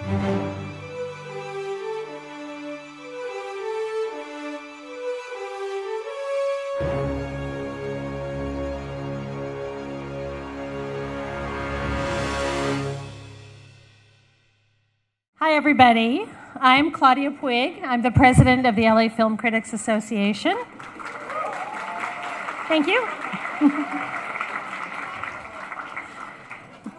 Hi, everybody. I'm Claudia Puig. I'm the president of the LA Film Critics Association. Thank you.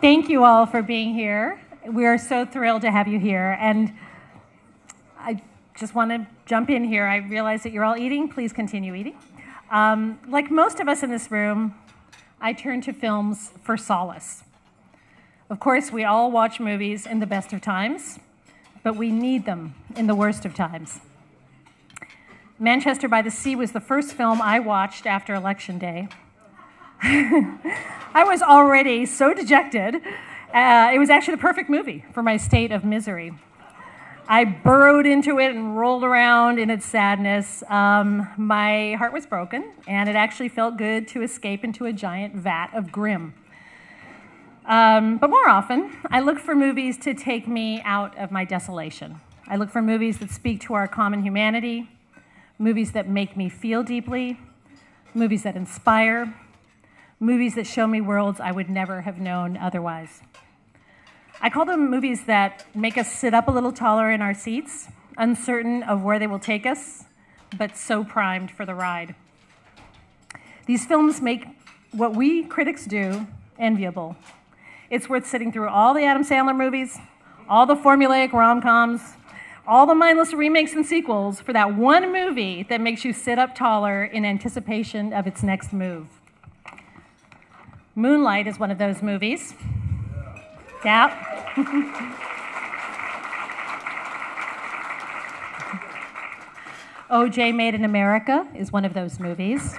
Thank you all for being here. We are so thrilled to have you here. And I just want to jump in here. I realize that you're all eating. Please continue eating. Like most of us in this room, I turn to films for solace. Of course, we all watch movies in the best of times, but we need them in the worst of times. Manchester by the Sea was the first film I watched after Election Day. I was already so dejected. It was actually the perfect movie for my state of misery. I burrowed into it and rolled around in its sadness. My heart was broken, and it actually felt good to escape into a giant vat of grim. But more often, I look for movies to take me out of my desolation. I look for movies that speak to our common humanity, movies that make me feel deeply, movies that inspire, movies that show me worlds I would never have known otherwise. I call them movies that make us sit up a little taller in our seats, uncertain of where they will take us, but so primed for the ride. These films make what we critics do enviable. It's worth sitting through all the Adam Sandler movies, all the formulaic rom-coms, all the mindless remakes and sequels for that one movie that makes you sit up taller in anticipation of its next move. Moonlight is one of those movies. Yeah. O.J. Made in America is one of those movies.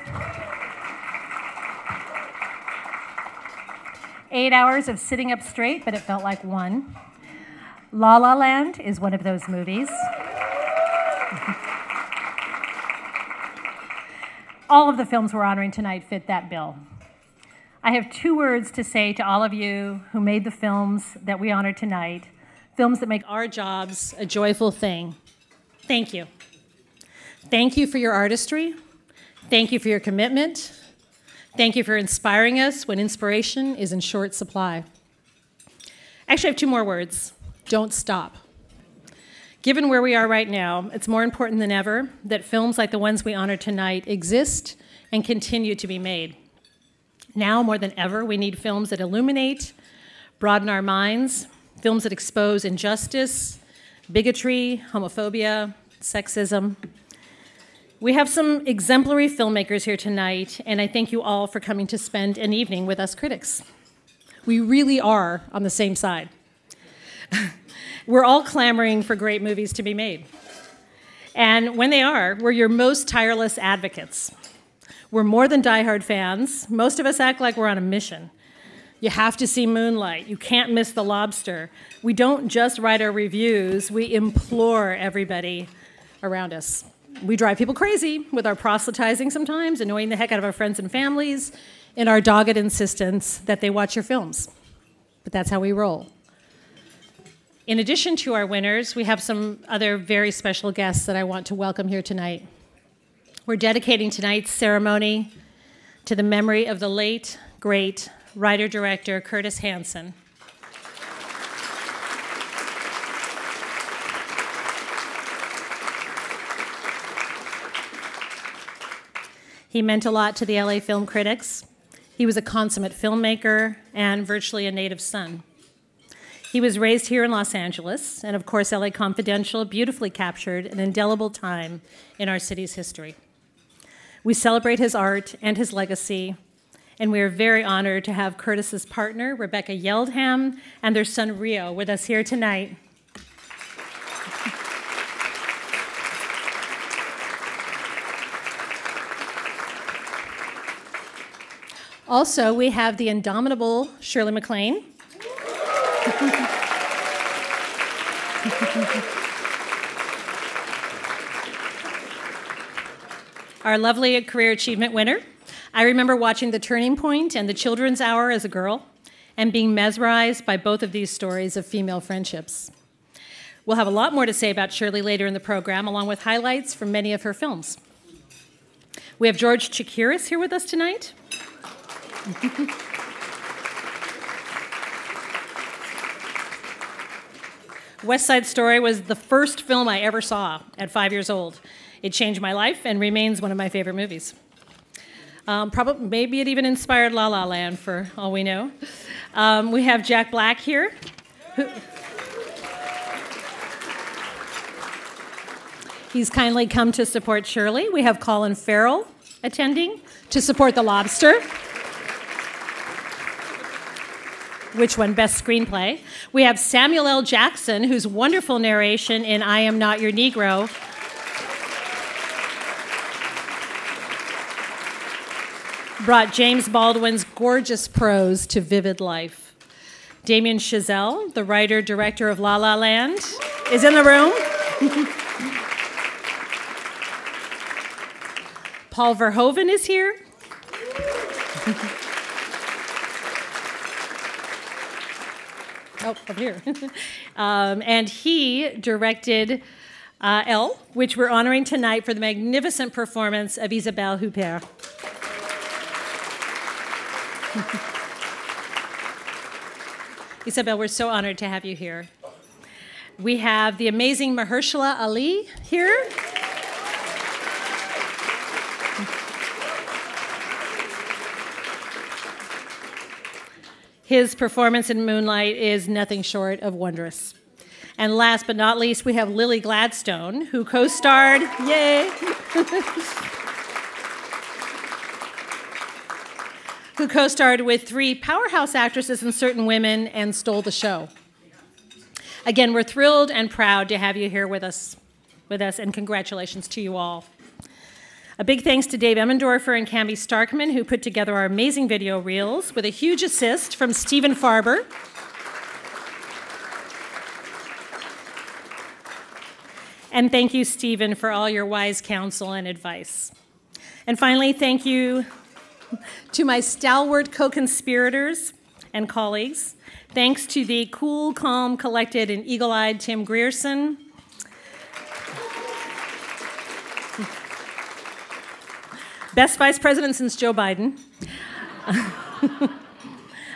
8 hours of sitting up straight, but it felt like one. La La Land is one of those movies. All of the films we're honoring tonight fit that bill. I have 2 words to say to all of you who made the films that we honor tonight, films that make our jobs a joyful thing. Thank you. Thank you for your artistry. Thank you for your commitment. Thank you for inspiring us when inspiration is in short supply. Actually, I have 2 more words. Don't stop. Given where we are right now, it's more important than ever that films like the ones we honor tonight exist and continue to be made. Now, more than ever, we need films that illuminate, broaden our minds, films that expose injustice, bigotry, homophobia, sexism. We have some exemplary filmmakers here tonight, and I thank you all for coming to spend an evening with us critics. We really are on the same side. We're all clamoring for great movies to be made. And when they are, we're your most tireless advocates. We're more than diehard fans. Most of us act like we're on a mission. You have to see Moonlight. You can't miss The Lobster. We don't just write our reviews, we implore everybody around us. We drive people crazy with our proselytizing sometimes, annoying the heck out of our friends and families, and our dogged insistence that they watch your films. But that's how we roll. In addition to our winners, we have some other very special guests that I want to welcome here tonight. We're dedicating tonight's ceremony to the memory of the late, great writer-director Curtis Hanson. He meant a lot to the LA film critics. He was a consummate filmmaker and virtually a native son. He was raised here in Los Angeles, and of course, LA Confidential beautifully captured an indelible time in our city's history. We celebrate his art and his legacy, and we are very honored to have Curtis's partner, Rebecca Yeldham, and their son, Rio, with us here tonight. Also, we have the indomitable Shirley MacLaine. Our lovely career achievement winner. I remember watching The Turning Point and The Children's Hour as a girl and being mesmerized by both of these stories of female friendships. We'll have a lot more to say about Shirley later in the program, along with highlights from many of her films. We have George Chakiris here with us tonight. West Side Story was the first film I ever saw at 5 years old. It changed my life and remains one of my favorite movies. Maybe it even inspired La La Land, for all we know. We have Jack Black here. He's kindly come to support Shirley. We have Colin Farrell attending to support The Lobster, which won Best Screenplay. We have Samuel L. Jackson, whose wonderful narration in I Am Not Your Negro brought James Baldwin's gorgeous prose to vivid life. Damien Chazelle, the writer-director of La La Land, is in the room. Paul Verhoeven is here. Oh, up here. And he directed Elle, which we're honoring tonight for the magnificent performance of Isabelle Huppert. Isabelle, we're so honored to have you here. We have the amazing Mahershala Ali here. His performance in Moonlight is nothing short of wondrous. And last but not least, we have Lily Gladstone, who co-starred, yay, who co-starred with 3 powerhouse actresses in Certain Women and stole the show. Again, we're thrilled and proud to have you here with us, and congratulations to you all. A big thanks to Dave Emmendorfer and Camby Starkman, who put together our amazing video reels, with a huge assist from Stephen Farber. And thank you, Stephen, for all your wise counsel and advice. And finally, thank you to my stalwart co-conspirators and colleagues. Thanks to the cool, calm, collected, and eagle-eyed Tim Grierson. Best vice president since Joe Biden.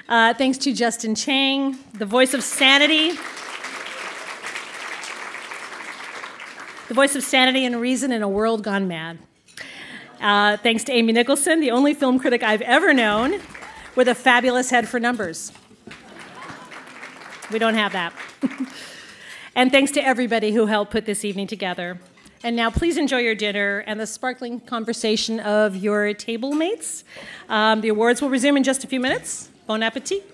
Thanks to Justin Chang, the voice of sanity. The voice of sanity and reason in a world gone mad. Thanks to Amy Nicholson, the only film critic I've ever known with a fabulous head for numbers. We don't have that. And thanks to everybody who helped put this evening together. And now please enjoy your dinner and the sparkling conversation of your table mates. The awards will resume in just a few minutes. Bon appetit.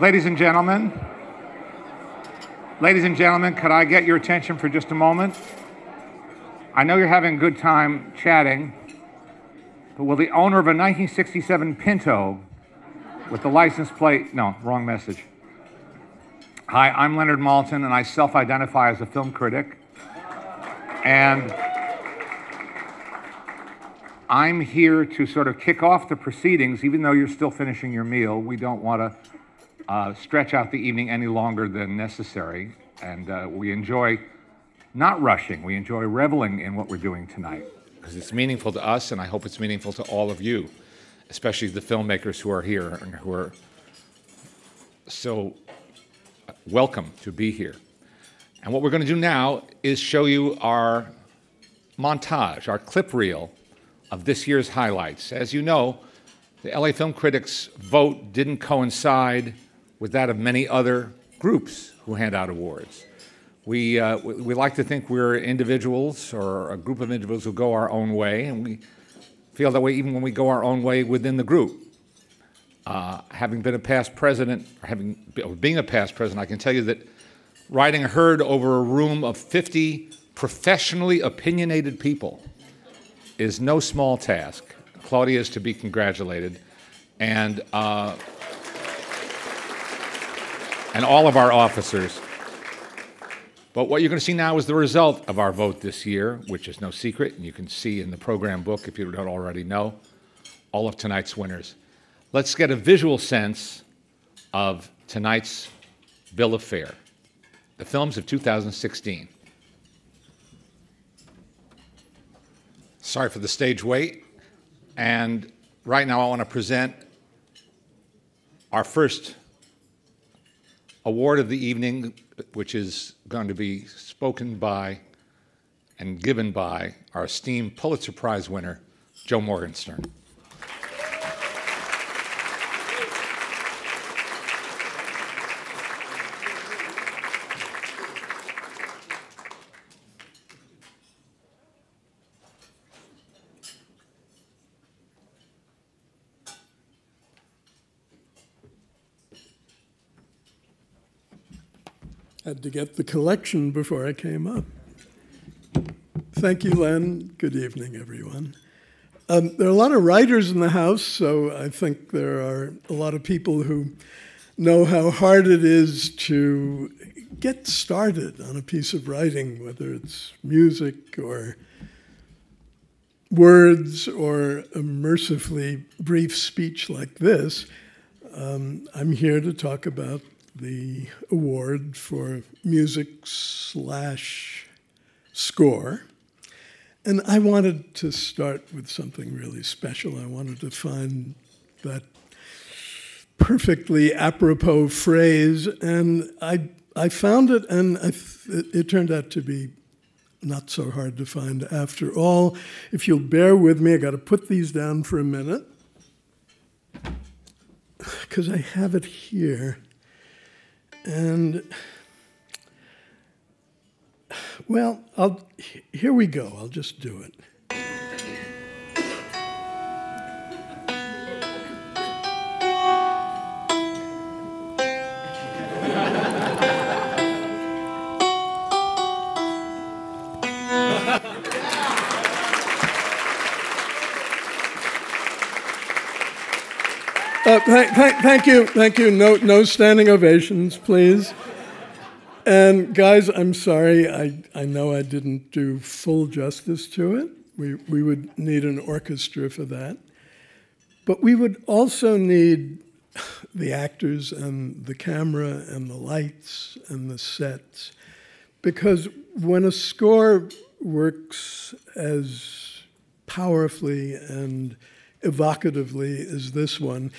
Ladies and gentlemen, could I get your attention for just a moment? I know you're having a good time chatting, but will the owner of a 1967 Pinto with the license plate, no, wrong message. Hi, I'm Leonard Maltin, and I self-identify as a film critic. And I'm here to sort of kick off the proceedings, even though you're still finishing your meal. We don't want to stretch out the evening any longer than necessary. And we enjoy not rushing. We enjoy reveling in what we're doing tonight, because it's meaningful to us, and I hope it's meaningful to all of you, especially the filmmakers who are here and who are so welcome to be here. And what we're going to do now is show you our montage, our clip reel of this year's highlights. As you know, the LA Film Critics vote didn't coincide with that of many other groups who hand out awards. We like to think we're individuals, or a group of individuals who go our own way, and we feel that way even when we go our own way within the group. Having been a past president, or being a past president, I can tell you that riding a herd over a room of 50 professionally opinionated people is no small task. Claudia is to be congratulated, and all of our officers. But what you're going to see now is the result of our vote this year, which is no secret, and you can see in the program book if you don't already know. all of tonight's winners. Let's get a visual sense of tonight's bill of fare, the films of 2016. Sorry for the stage wait. And right now I want to present our first award of the evening, which is going to be spoken by and given by our esteemed Pulitzer Prize winner, Joe Morgenstern. Had to get the collection before I came up. Thank you, Len. Good evening, everyone. There are a lot of writers in the house, so I think there are a lot of people who know how hard it is to get started on a piece of writing, whether it's music or words or a mercifully brief speech like this. I'm here to talk about the award for music/score. And I wanted to start with something really special. I wanted to find that perfectly apropos phrase, and I found it, and it turned out to be not so hard to find after all. If you'll bear with me, I got to put these down for a minute, because I have it here. And, well, here we go. I'll just do it. Thank you. No standing ovations, please. And guys, I'm sorry. I know I didn't do full justice to it. We would need an orchestra for that. But we would also need the actors and the camera and the lights and the sets. Because when a score works as powerfully and evocatively as this one,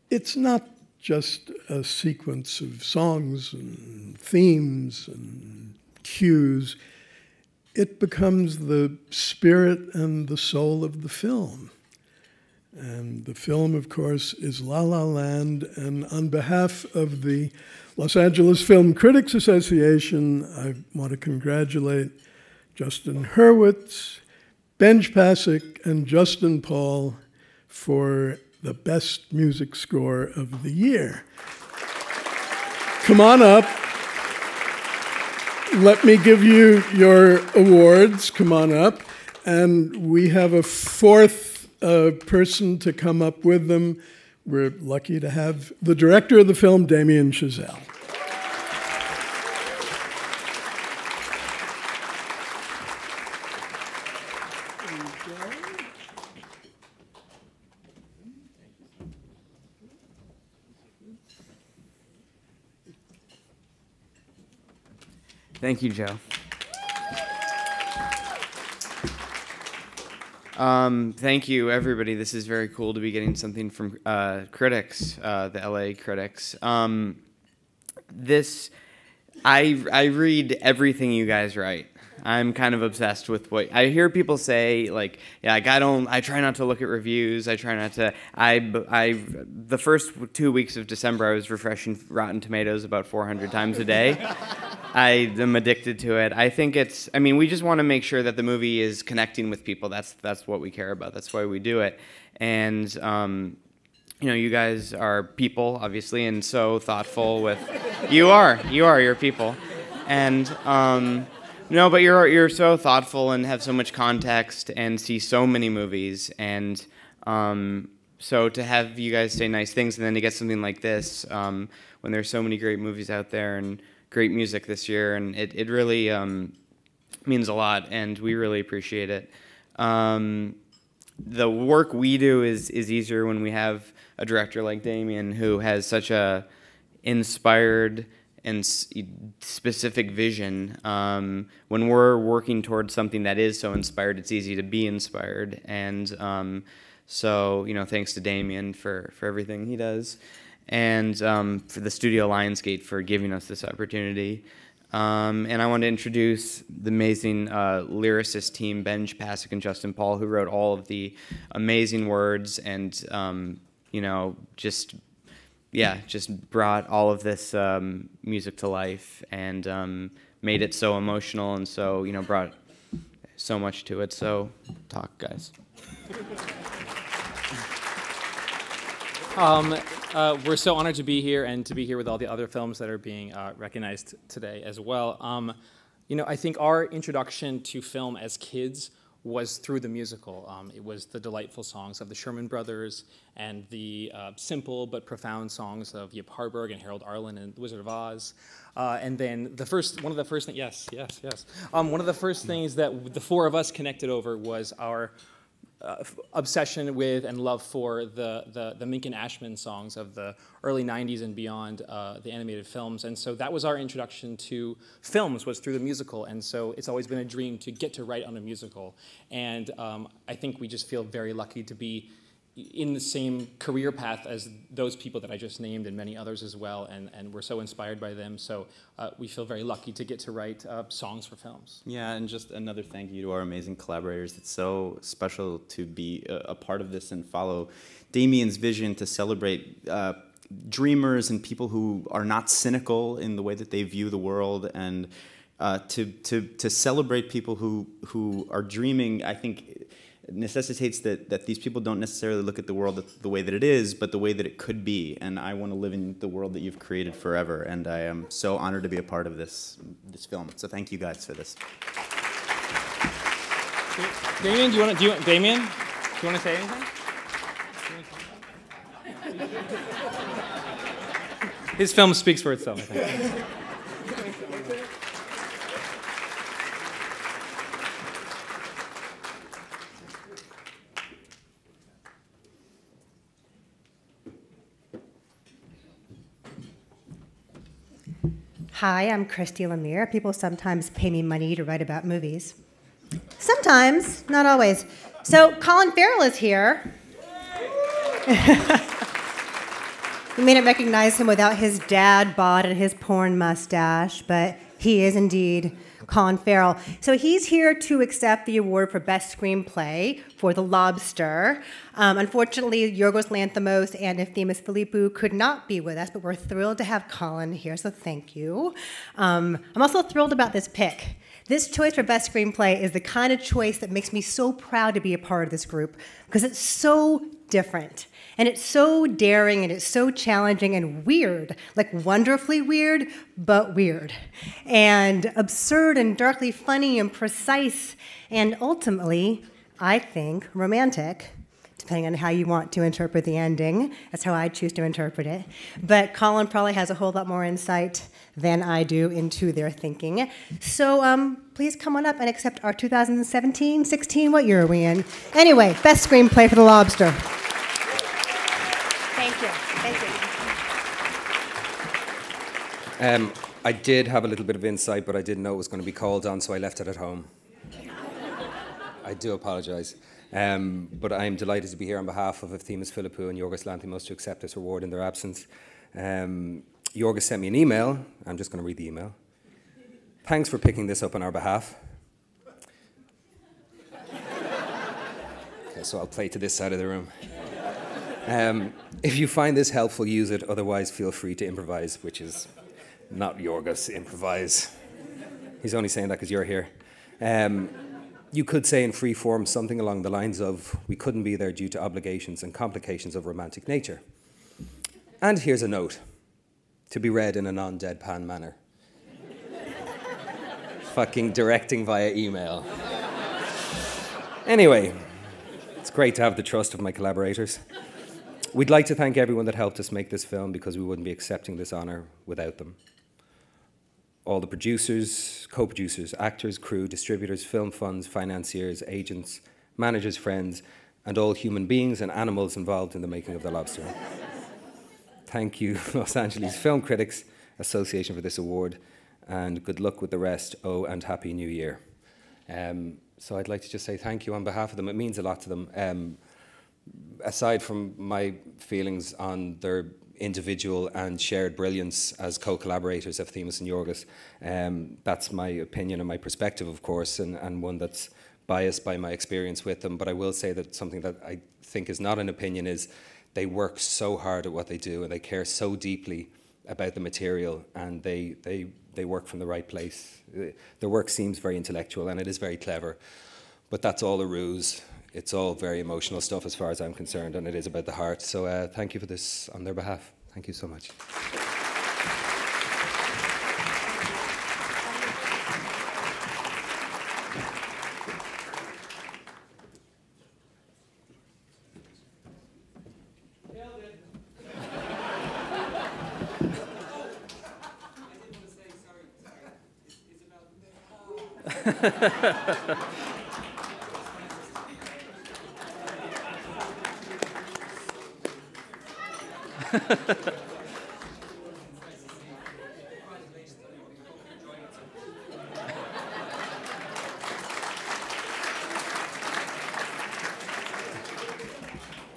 it's not just a sequence of songs and themes and cues. It becomes the spirit and the soul of the film. And the film, of course, is La La Land. And on behalf of the Los Angeles Film Critics Association, I want to congratulate Justin Hurwitz, Benj Pasek, and Justin Paul for the best music score of the year. Come on up. Let me give you your awards. Come on up. And we have a fourth person to come up with them. We're lucky to have the director of the film, Damien Chazelle. Thank you, Joe. Thank you, everybody. This is very cool to be getting something from critics, the LA critics. I read everything you guys write. I'm kind of obsessed with what I hear people say. Like, yeah, I try not to look at reviews. I try not to. The first 2 weeks of December, I was refreshing Rotten Tomatoes about 400 times a day. I am addicted to it. I think we just want to make sure that the movie is connecting with people. That's what we care about. That's why we do it. And you guys are people, obviously, and so thoughtful with. You're people, and. No, but you're so thoughtful and have so much context and see so many movies, and so to have you guys say nice things and then to get something like this when there's so many great movies out there and great music this year, and it really means a lot, and we really appreciate it. the work we do is easier when we have a director like Damien, who has such a inspired and specific vision. When we're working towards something that is so inspired, it's easy to be inspired. And so, thanks to Damien for everything he does, and for the Studio Lionsgate for giving us this opportunity. And I want to introduce the amazing lyricist team, Ben Pasek and Justin Paul, who wrote all of the amazing words and, just brought all of this music to life and made it so emotional and so, brought so much to it. So talk, guys. We're so honored to be here and to be here with all the other films that are being recognized today as well. I think our introduction to film as kids was through the musical. It was the delightful songs of the Sherman Brothers and the simple but profound songs of Yip Harburg and Harold Arlen and The Wizard of Oz. And then one of the first things that the four of us connected over was our obsession with and love for the Minkin Ashman songs of the early 90s and beyond, the animated films. And so that was our introduction to films, was through the musical. And so it's always been a dream to get to write on a musical. And I think we just feel very lucky to be in the same career path as those people that I just named and many others as well, and we're so inspired by them. So we feel very lucky to get to write songs for films. Yeah, and just another thank you to our amazing collaborators. It's so special to be a part of this and follow Damien's vision to celebrate dreamers and people who are not cynical in the way that they view the world, and to celebrate people who are dreaming. I think necessitates that these people don't necessarily look at the world the way that it is, but the way that it could be. And I want to live in the world that you've created forever. And I am so honored to be a part of this film. So thank you guys for this. Damien, do you want to say anything? His film speaks for itself, I think. Hi, I'm Christy Lemire. People sometimes pay me money to write about movies. Sometimes, not always. So Colin Farrell is here. You may not recognize him without his dad bod and his porn mustache, but he is indeed Colin Farrell. So he's here to accept the award for Best Screenplay for The Lobster. Unfortunately, Yorgos Lanthimos and Efthymis Philippou could not be with us, but we're thrilled to have Colin here, so thank you. I'm also thrilled about this pick. This choice for Best Screenplay is the kind of choice that makes me so proud to be a part of this group, because it's so different. And it's so daring, and it's so challenging and weird, like wonderfully weird, but weird. And absurd and darkly funny and precise, and ultimately, I think, romantic, depending on how you want to interpret the ending. That's how I choose to interpret it. But Colin probably has a whole lot more insight than I do into their thinking. So please come on up and accept our 2017, 16, what year are we in? Anyway, Best Screenplay for The Lobster. Thank you. Thank you. I did have a little bit of insight, but I didn't know it was going to be called on, so I left it at home. I do apologize. But I am delighted to be here on behalf of Efthymis Philippou and Yorgos Lanthimos to accept this award in their absence. Yorgos sent me an email. I'm just going to read the email. Thanks for picking this up on our behalf. Okay, so I'll play to this side of the room. If you find this helpful, use it. Otherwise, feel free to improvise, which is not Yorgos, improvise. He's only saying that because you're here. You could say in free form something along the lines of, we couldn't be there due to obligations and complications of romantic nature. And here's a note, to be read in a non-deadpan manner. Fucking directing via email. Anyway, it's great to have the trust of my collaborators. We'd like to thank everyone that helped us make this film, because we wouldn't be accepting this honor without them. All the producers, co-producers, actors, crew, distributors, film funds, financiers, agents, managers, friends, and all human beings and animals involved in the making of The Lobster. Thank you, Los Angeles Film Critics Association, for this award, and good luck with the rest. Oh, and Happy New Year. So I'd like to just say thank you on behalf of them. It means a lot to them. Aside from my feelings on their individual and shared brilliance as co-collaborators of Themis and Yorgos, that's my opinion and my perspective, of course, and one that's biased by my experience with them. But I will say that something that I think is not an opinion is they work so hard at what they do, and they care so deeply about the material, and they work from the right place. Their work seems very intellectual, and it is very clever, but that's all a ruse. It's all very emotional stuff as far as I'm concerned, and it is about the heart. So thank you for this on their behalf. Thank you so much.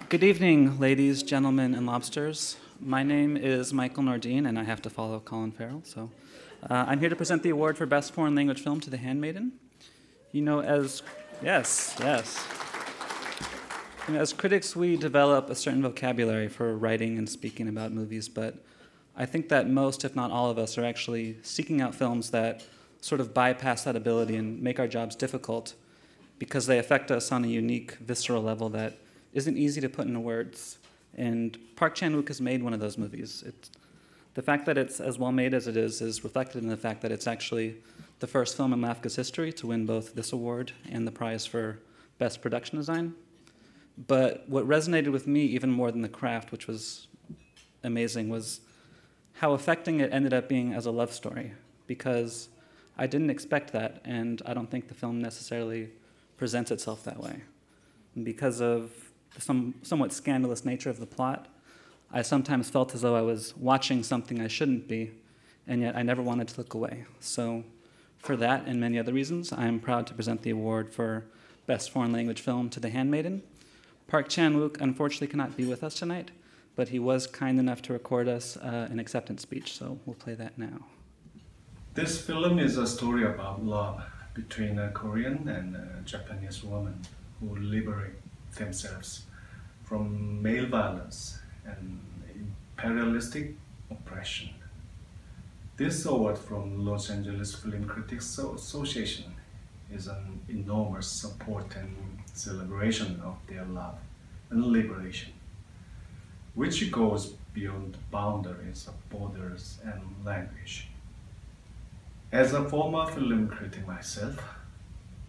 Good evening, ladies, gentlemen, and lobsters. My name is Michael Nordine, and I have to follow Colin Farrell. So I'm here to present the award for Best Foreign Language Film to The Handmaiden. You know, as critics, we develop a certain vocabulary for writing and speaking about movies, but I think that most, if not all of us, are actually seeking out films that sort of bypass that ability and make our jobs difficult because they affect us on a unique, visceral level that isn't easy to put into words. And Park Chan-wook has made one of those movies. The fact that it's as well made as it is reflected in the fact that it's actually the first film in LAFCA's history to win both this award and the prize for Best Production Design. But what resonated with me even more than the craft, which was amazing, was how affecting it ended up being as a love story, because I didn't expect that, and I don't think the film necessarily presents itself that way. And because of the somewhat scandalous nature of the plot, I sometimes felt as though I was watching something I shouldn't be, and yet I never wanted to look away. So for that and many other reasons, I am proud to present the award for Best Foreign Language Film to The Handmaiden. Park Chan-wook unfortunately cannot be with us tonight, but he was kind enough to record us an acceptance speech, so we'll play that now. This film is a story about love between a Korean and a Japanese woman who liberate themselves from male violence and imperialistic oppression. This award from Los Angeles Film Critics Association is an enormous support and celebration of their love and liberation, which goes beyond boundaries of borders and language. As a former film critic myself,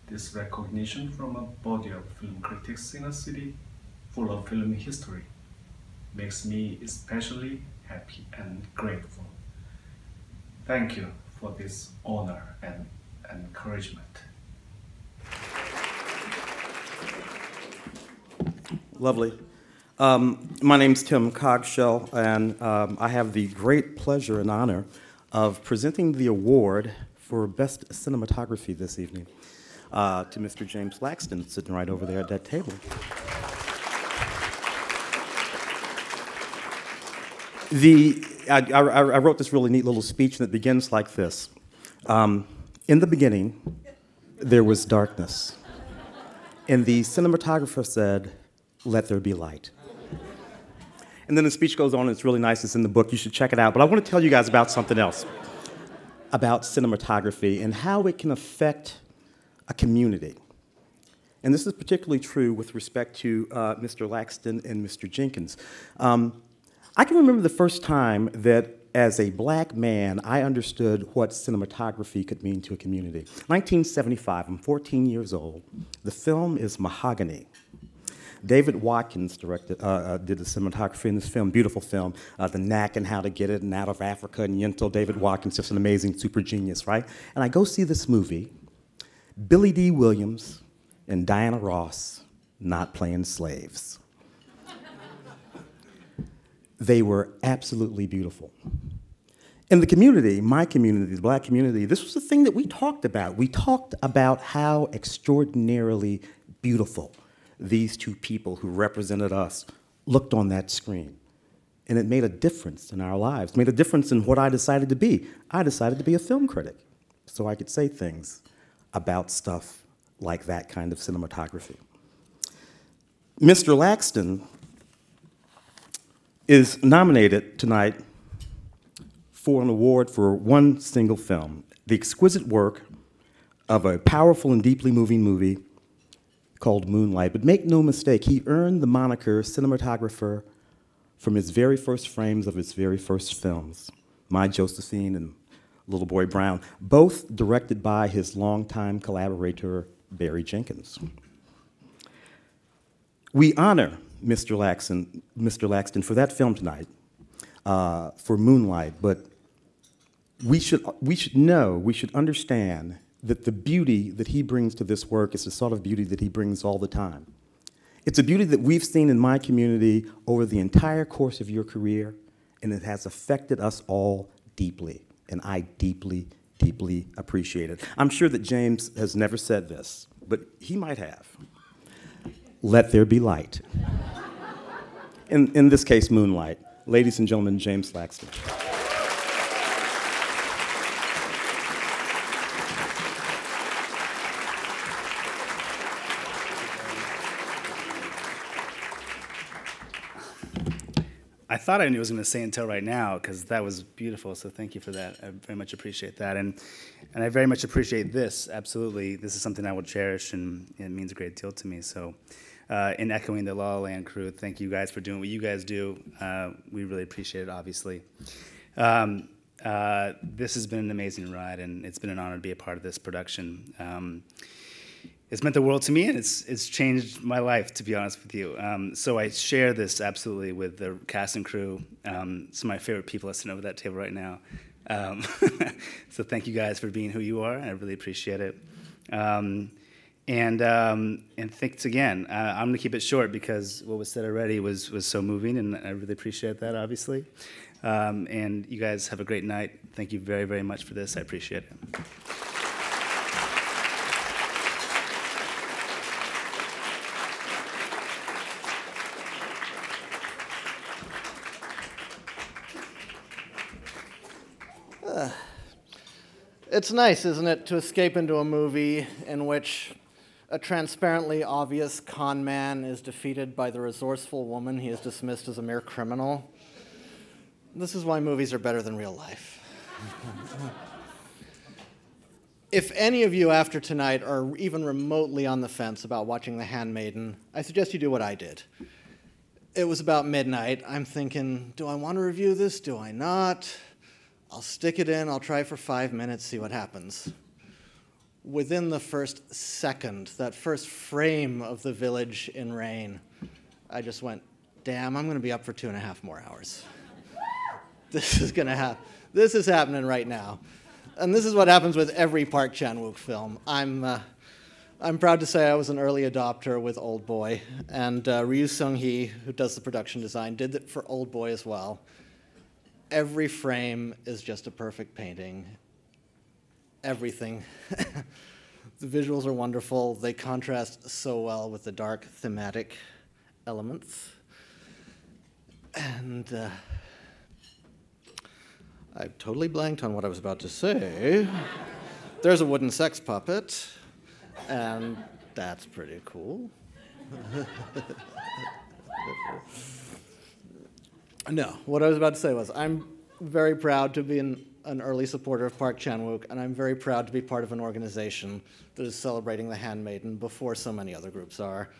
this recognition from a body of film critics in a city full of film history makes me especially happy and grateful. Thank you for this honor and encouragement. Lovely. My name's Tim Cogshell, and I have the great pleasure and honor of presenting the award for Best Cinematography this evening to Mr. James Laxton, sitting right over there at that table. I wrote this really neat little speech that begins like this. In the beginning, there was darkness, and the cinematographer said, "Let there be light." And then the speech goes on, and it's really nice. It's in the book. You should check it out. But I want to tell you guys about something else, about cinematography and how it can affect a community. And this is particularly true with respect to Mr. Laxton and Mr. Jenkins. I can remember the first time that, as a black man, I understood what cinematography could mean to a community. 1975, I'm 14 years old. The film is Mahogany. David Watkins did the cinematography in this film, beautiful film, The Knack and How to Get It, and Out of Africa, and Yentl. David Watkins, just an amazing super genius, right? And I go see this movie. Billy D. Williams and Diana Ross not playing slaves. They were absolutely beautiful. In the community, my community, the black community, this was the thing that we talked about. We talked about how extraordinarily beautiful these two people who represented us looked on that screen. And it made a difference in our lives, made a difference in what I decided to be. I decided to be a film critic, so I could say things about stuff like that kind of cinematography. Mr. Laxton is nominated tonight for an award for one single film, the exquisite work of a powerful and deeply moving movie called Moonlight. But make no mistake, he earned the moniker cinematographer from his very first frames of his very first films, My Josephine and Little Boy Brown, both directed by his longtime collaborator, Barry Jenkins. We honor Mr. Laxton for that film tonight, for Moonlight, but we should understand that the beauty that he brings to this work is the sort of beauty that he brings all the time. It's a beauty that we've seen in my community over the entire course of your career, and it has affected us all deeply, and I deeply, deeply appreciate it. I'm sure that James has never said this, but he might have. Let there be light. In this case, Moonlight. Ladies and gentlemen, James Laxton. I thought I knew I was going to say until right now, because that was beautiful, so thank you for that. I very much appreciate that, and I very much appreciate this, absolutely. This is something I will cherish, and it means a great deal to me. So in echoing the La La Land crew, thank you guys for doing what you guys do. We really appreciate it, obviously. This has been an amazing ride, and it's been an honor to be a part of this production. It's meant the world to me, and it's changed my life, to be honest with you. So I share this absolutely with the cast and crew. Some of my favorite people are sitting over that table right now. So thank you guys for being who you are. I really appreciate it. And thanks again. I'm going to keep it short because what was said already was so moving, and I really appreciate that, obviously. And you guys have a great night. Thank you very, very much for this. I appreciate it. It's nice, isn't it, to escape into a movie in which a transparently obvious con man is defeated by the resourceful woman he has dismissed as a mere criminal. This is why movies are better than real life. If any of you after tonight are even remotely on the fence about watching The Handmaiden, I suggest you do what I did. It was about midnight. I'm thinking, do I want to review this? Do I not? I'll stick it in, I'll try for 5 minutes, see what happens. Within the first second, that first frame of the village in rain, I just went, damn, I'm gonna be up for 2.5 more hours. This is gonna happen. This is happening right now. And this is what happens with every Park Chan-wook film. I'm proud to say I was an early adopter with Old Boy, and Ryu Sung-hee, who does the production design, did it for Old Boy as well. Every frame is just a perfect painting. Everything. The visuals are wonderful. They contrast so well with the dark thematic elements. And I've totally blanked on what I was about to say. There's a wooden sex puppet, and that's pretty cool. No, what I was about to say was I'm very proud to be an early supporter of Park Chan-wook, and I'm very proud to be part of an organization that is celebrating The Handmaiden before so many other groups are.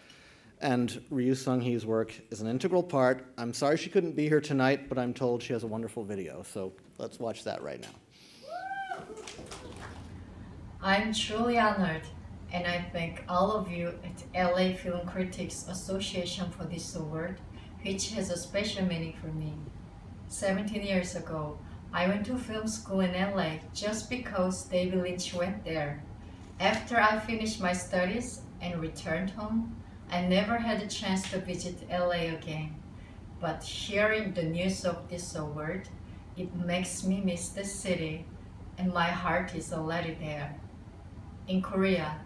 And Ryu Sung-hee's work is an integral part. I'm sorry she couldn't be here tonight, but I'm told she has a wonderful video, so let's watch that right now. I'm truly honored, and I thank all of you at LA Film Critics Association for this award, which has a special meaning for me. 17 years ago, I went to film school in LA just because David Lynch went there. After I finished my studies and returned home, I never had a chance to visit LA again, but hearing the news of this award, it makes me miss the city, and my heart is already there. In Korea,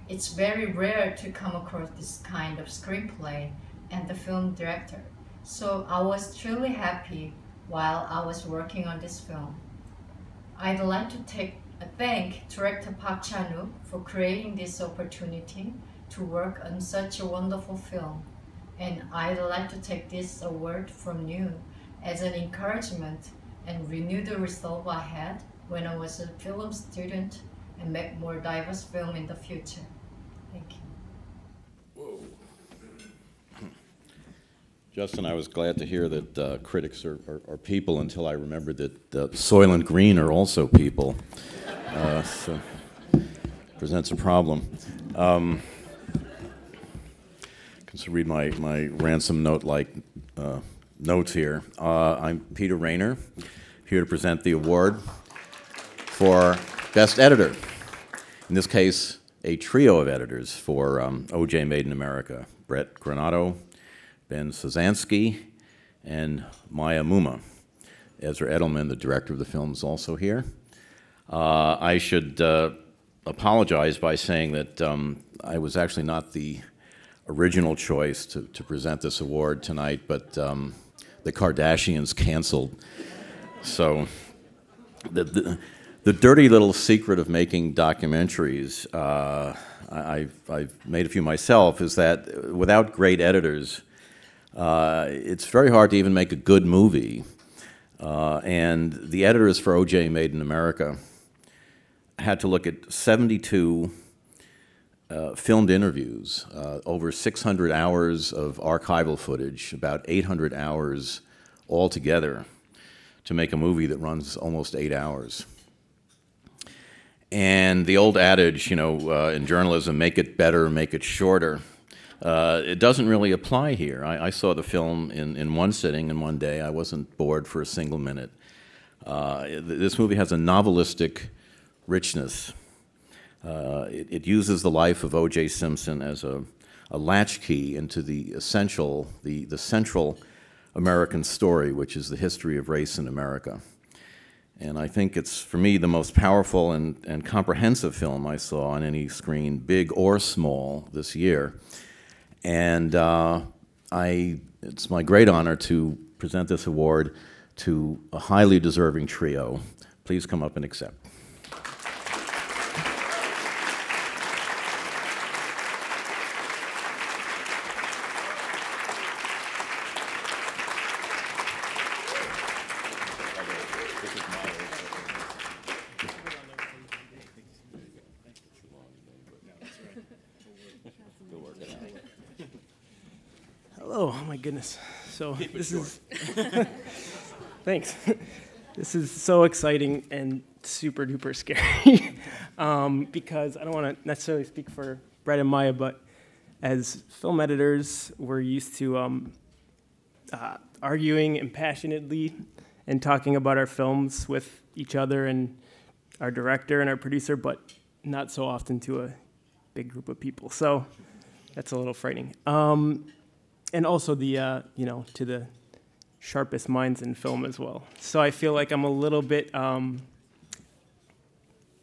it's very rare to come across this kind of screenplay and the film director, so I was truly happy while I was working on this film. I'd like to thank Director Park Chan-wook for creating this opportunity to work on such a wonderful film, and I'd like to take this award from you as an encouragement and renew the resolve I had when I was a film student and make more diverse film in the future. Thank you. Whoa. Justin, I was glad to hear that critics are people until I remembered that Soylent Green are also people. So presents a problem. I can just read my ransom note-like notes here. I'm Peter Rayner, here to present the award for Best Editor. In this case, a trio of editors for O.J. Made in America: Brett Granato, Ben Sozansky, and Maya Muma. Ezra Edelman, the director of the film, is also here. I should apologize by saying that I was actually not the original choice to present this award tonight, but the Kardashians canceled. So the dirty little secret of making documentaries, I've made a few myself, is that without great editors, it's very hard to even make a good movie. And the editors for O.J. Made in America had to look at 72 filmed interviews, over 600 hours of archival footage, about 800 hours altogether, to make a movie that runs almost 8 hours. And the old adage, you know, in journalism, make it better, make it shorter, it doesn't really apply here. I saw the film in one sitting in one day. I wasn't bored for a single minute. This movie has a novelistic richness. It uses the life of O.J. Simpson as a latchkey into the essential, the central American story, which is the history of race in America. And I think it's, for me, the most powerful and comprehensive film I saw on any screen, big or small, this year. And it's my great honor to present this award to a highly deserving trio. Please come up and accept. Hello, oh my goodness. So this is, thanks. This is so exciting and super duper scary because I don't want to necessarily speak for Brett and Maya, but as film editors, we're used to arguing impassionately and talking about our films with each other and our director and our producer, but not so often to a big group of people. So that's a little frightening. And also the, you know, to the sharpest minds in film as well. So I feel like I'm a little bit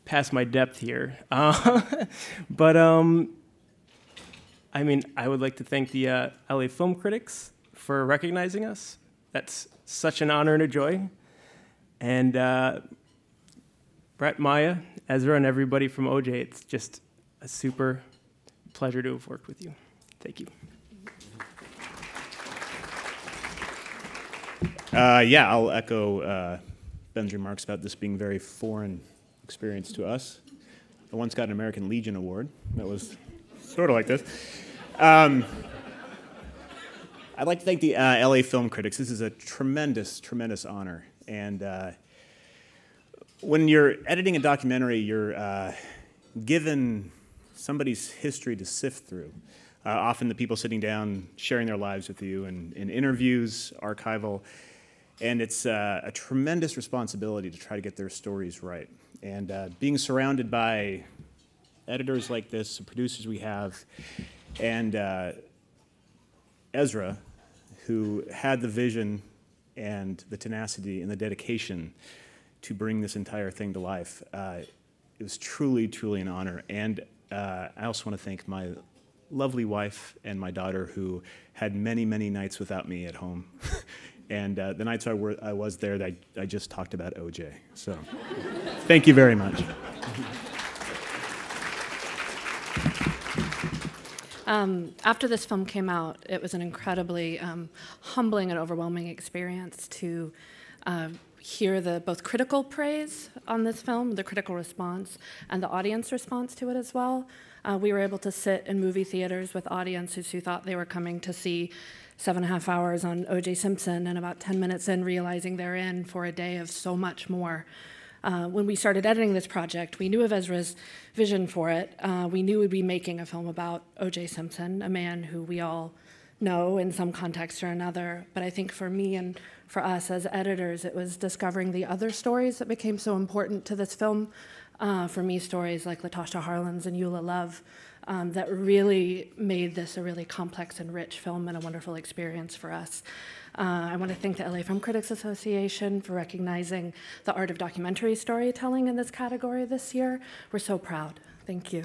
past my depth here. But I mean, I would like to thank the LA Film Critics for recognizing us. That's such an honor and a joy. And Brett, Maya, Ezra, and everybody from OJ, it's just a super pleasure to have worked with you. Thank you. Yeah, I'll echo Ben's remarks about this being a very foreign experience to us. I once got an American Legion Award that was sort of like this. I'd like to thank the LA Film Critics. This is a tremendous, tremendous honor. And when you're editing a documentary, you're given somebody's history to sift through. Often the people sitting down, sharing their lives with you in interviews, archival. And it's a tremendous responsibility to try to get their stories right. And being surrounded by editors like this, the producers we have, and Ezra, who had the vision and the tenacity and the dedication to bring this entire thing to life. It was truly, truly an honor. And I also want to thank my lovely wife and my daughter, who had many, many nights without me at home. And the nights I was there, I just talked about OJ. So thank you very much. After this film came out, it was an incredibly humbling and overwhelming experience to hear the both critical praise on this film, the critical response, and the audience response to it as well. We were able to sit in movie theaters with audiences who thought they were coming to see 7.5 hours on O.J. Simpson, and about 10 minutes in realizing they're in for a day of so much more. When we started editing this project, we knew of Ezra's vision for it. We knew we'd be making a film about O.J. Simpson, a man who we all know in some context or another. But I think for me and for us as editors, it was discovering the other stories that became so important to this film. For me, stories like Latasha Harlins and Eula Love that really made this a really complex and rich film and a wonderful experience for us. I want to thank the LA Film Critics Association for recognizing the art of documentary storytelling in this category this year. We're so proud. Thank you.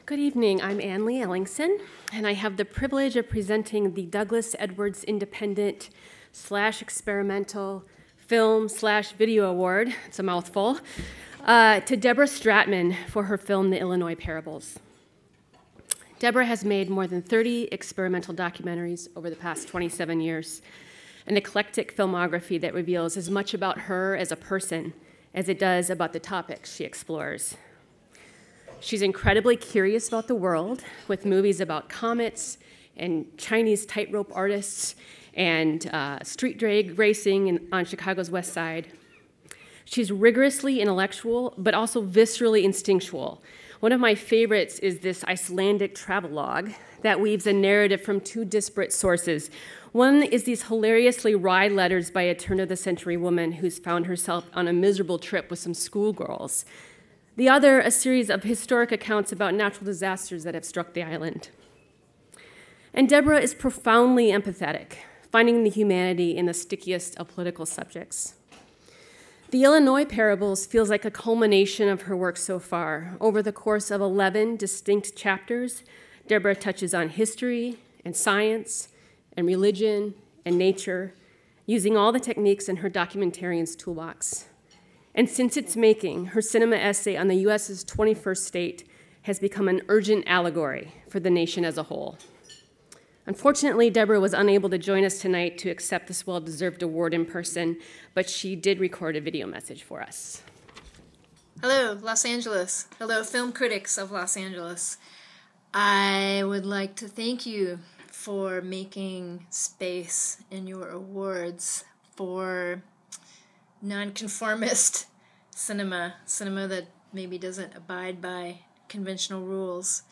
Good evening, I'm Ann Lee Ellingson, and I have the privilege of presenting the Douglas Edwards Independent / Experimental Film / Video Award, it's a mouthful, to Deborah Stratman for her film, The Illinois Parables. Deborah has made more than 30 experimental documentaries over the past 27 years, an eclectic filmography that reveals as much about her as a person as it does about the topics she explores. She's incredibly curious about the world, with movies about comets and Chinese tightrope artists and street drag racing on Chicago's West Side. She's rigorously intellectual, but also viscerally instinctual. One of my favorites is this Icelandic travelogue that weaves a narrative from two disparate sources. One is these hilariously wry letters by a turn-of-the-century woman who's found herself on a miserable trip with some schoolgirls. The other, a series of historic accounts about natural disasters that have struck the island. And Deborah is profoundly empathetic, finding the humanity in the stickiest of political subjects. The Illinois Parables feels like a culmination of her work so far. Over the course of 11 distinct chapters, Deborah touches on history and science and religion and nature, using all the techniques in her documentarian's toolbox. And since its making, her cinema essay on the U.S.'s 21st state has become an urgent allegory for the nation as a whole. Unfortunately, Deborah was unable to join us tonight to accept this well-deserved award in person, but she did record a video message for us. Hello, Los Angeles. Hello, film critics of Los Angeles. I would like to thank you for making space in your awards for nonconformist cinema that maybe doesn't abide by conventional rules.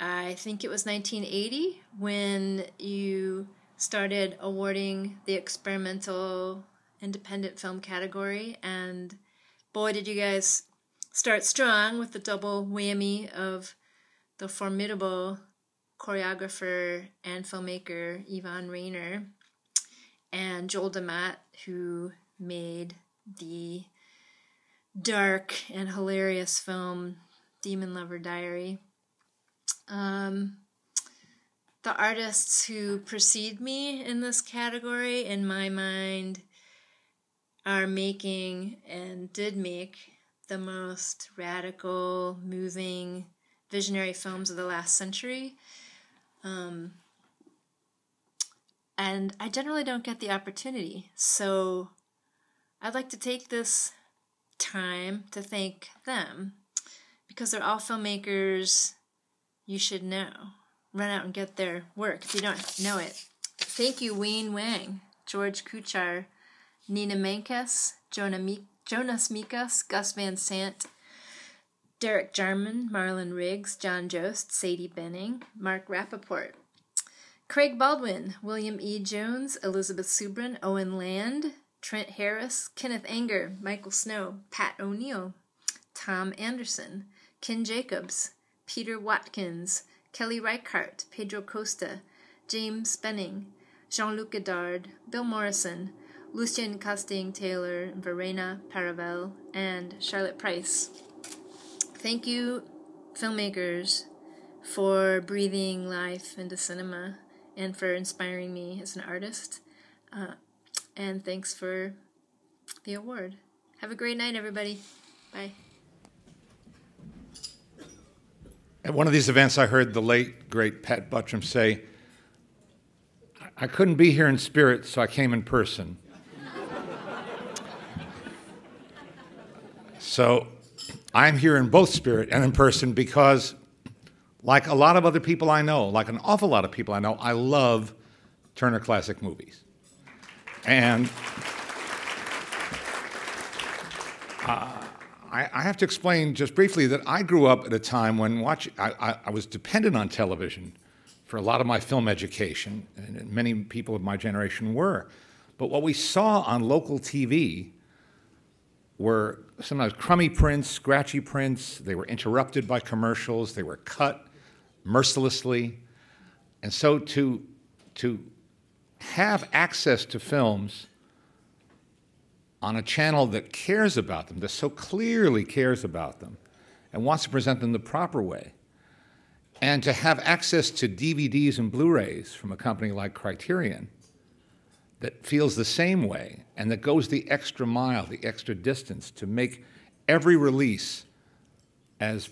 I think it was 1980 when you started awarding the experimental independent film category, and boy did you guys start strong with the double whammy of the formidable choreographer and filmmaker Yvonne Rainer and Joel DeMott, who made the dark and hilarious film Demon Lover Diary. The artists who precede me in this category, in my mind, are making and did make the most radical, moving, visionary films of the last century. And I generally don't get the opportunity, so I'd like to take this time to thank them, because they're all filmmakers you should know. Run out and get their work if you don't know it. Thank you, Wayne Wang, George Kuchar, Nina Mankas, Jonas Mikas, Gus Van Sant, Derek Jarman, Marlon Riggs, John Jost, Sadie Benning, Mark Rappaport, Craig Baldwin, William E. Jones, Elizabeth Subrin, Owen Land, Trent Harris, Kenneth Anger, Michael Snow, Pat O'Neill, Tom Anderson, Ken Jacobs, Peter Watkins, Kelly Reichardt, Pedro Costa, James Benning, Jean-Luc Godard, Bill Morrison, Lucien Casting-Taylor, Verena Paravel, and Charlotte Price. Thank you, filmmakers, for breathing life into cinema and for inspiring me as an artist. And thanks for the award. Have a great night, everybody. Bye. At one of these events, I heard the late, great Pat Buttram say, "I couldn't be here in spirit, so I came in person." So I'm here in both spirit and in person because, like a lot of other people I know, like an awful lot of people I know, I love Turner Classic Movies. And I have to explain just briefly that I grew up at a time when I was dependent on television for a lot of my film education, and many people of my generation were. But what we saw on local TV were sometimes crummy prints, scratchy prints. They were interrupted by commercials. They were cut mercilessly. And so to have access to films on a channel that cares about them, that so clearly cares about them, and wants to present them the proper way, and to have access to DVDs and Blu-rays from a company like Criterion that feels the same way and that goes the extra mile, the extra distance to make every release as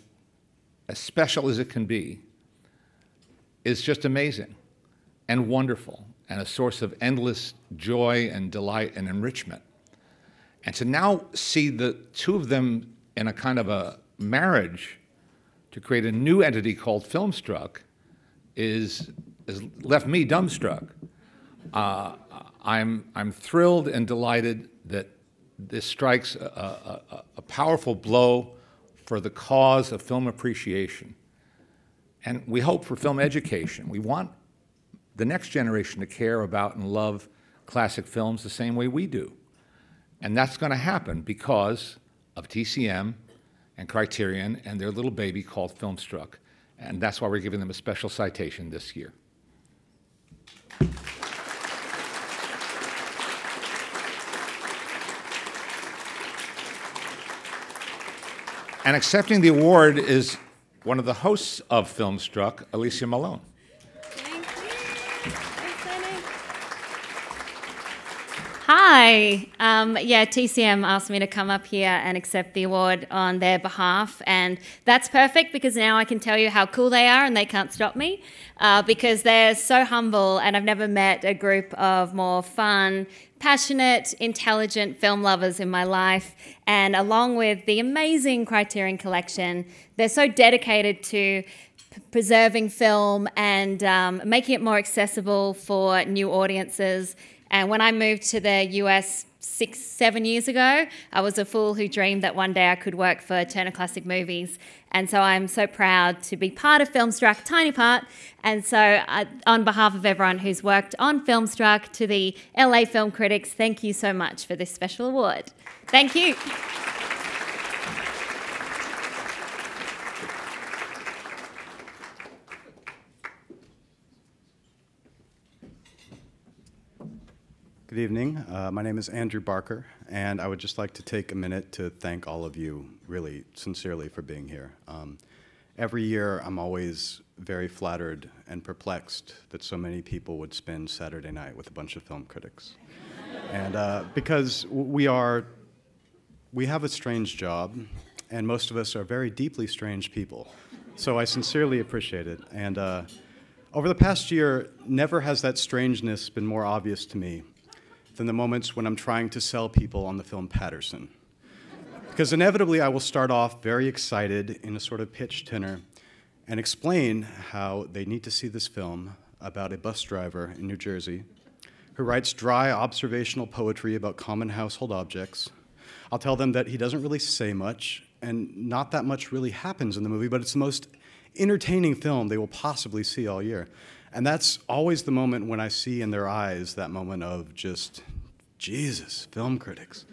special as it can be, is just amazing and wonderful and a source of endless joy and delight and enrichment. And to now see the two of them in a kind of a marriage to create a new entity called Filmstruck has left me dumbstruck. I'm thrilled and delighted that this strikes a powerful blow for the cause of film appreciation. And we hope for film education. We want the next generation to care about and love classic films the same way we do. And that's going to happen because of TCM and Criterion and their little baby called Filmstruck. And that's why we're giving them a special citation this year. And accepting the award is one of the hosts of Filmstruck, Alicia Malone. Hi. Yeah, TCM asked me to come up here and accept the award on their behalf, and that's perfect because now I can tell you how cool they are and they can't stop me because they're so humble, and I've never met a group of more fun, passionate, intelligent film lovers in my life. And along with the amazing Criterion Collection, they're so dedicated to preserving film and making it more accessible for new audiences. And when I moved to the US 6-7 years ago, I was a fool who dreamed that one day I could work for Turner Classic Movies. And so I'm so proud to be part of Filmstruck, tiny part. And so on behalf of everyone who's worked on Filmstruck, to the LA film critics, thank you so much for this special award. Thank you. Good evening. My name is Andrew Barker, and I would just like to take a minute to thank all of you really sincerely for being here. Every year, I'm always very flattered and perplexed that so many people would spend Saturday night with a bunch of film critics. And because we have a strange job, and most of us are very deeply strange people. So I sincerely appreciate it. And over the past year, never has that strangeness been more obvious to me than the moments when I'm trying to sell people on the film Patterson. Because inevitably I will start off very excited in a sort of pitch tenor and explain how they need to see this film about a bus driver in New Jersey who writes dry observational poetry about common household objects. I'll tell them that he doesn't really say much, and not that much really happens in the movie, but it's the most entertaining film they will possibly see all year. And that's always the moment when I see in their eyes that moment of just, Jesus, film critics.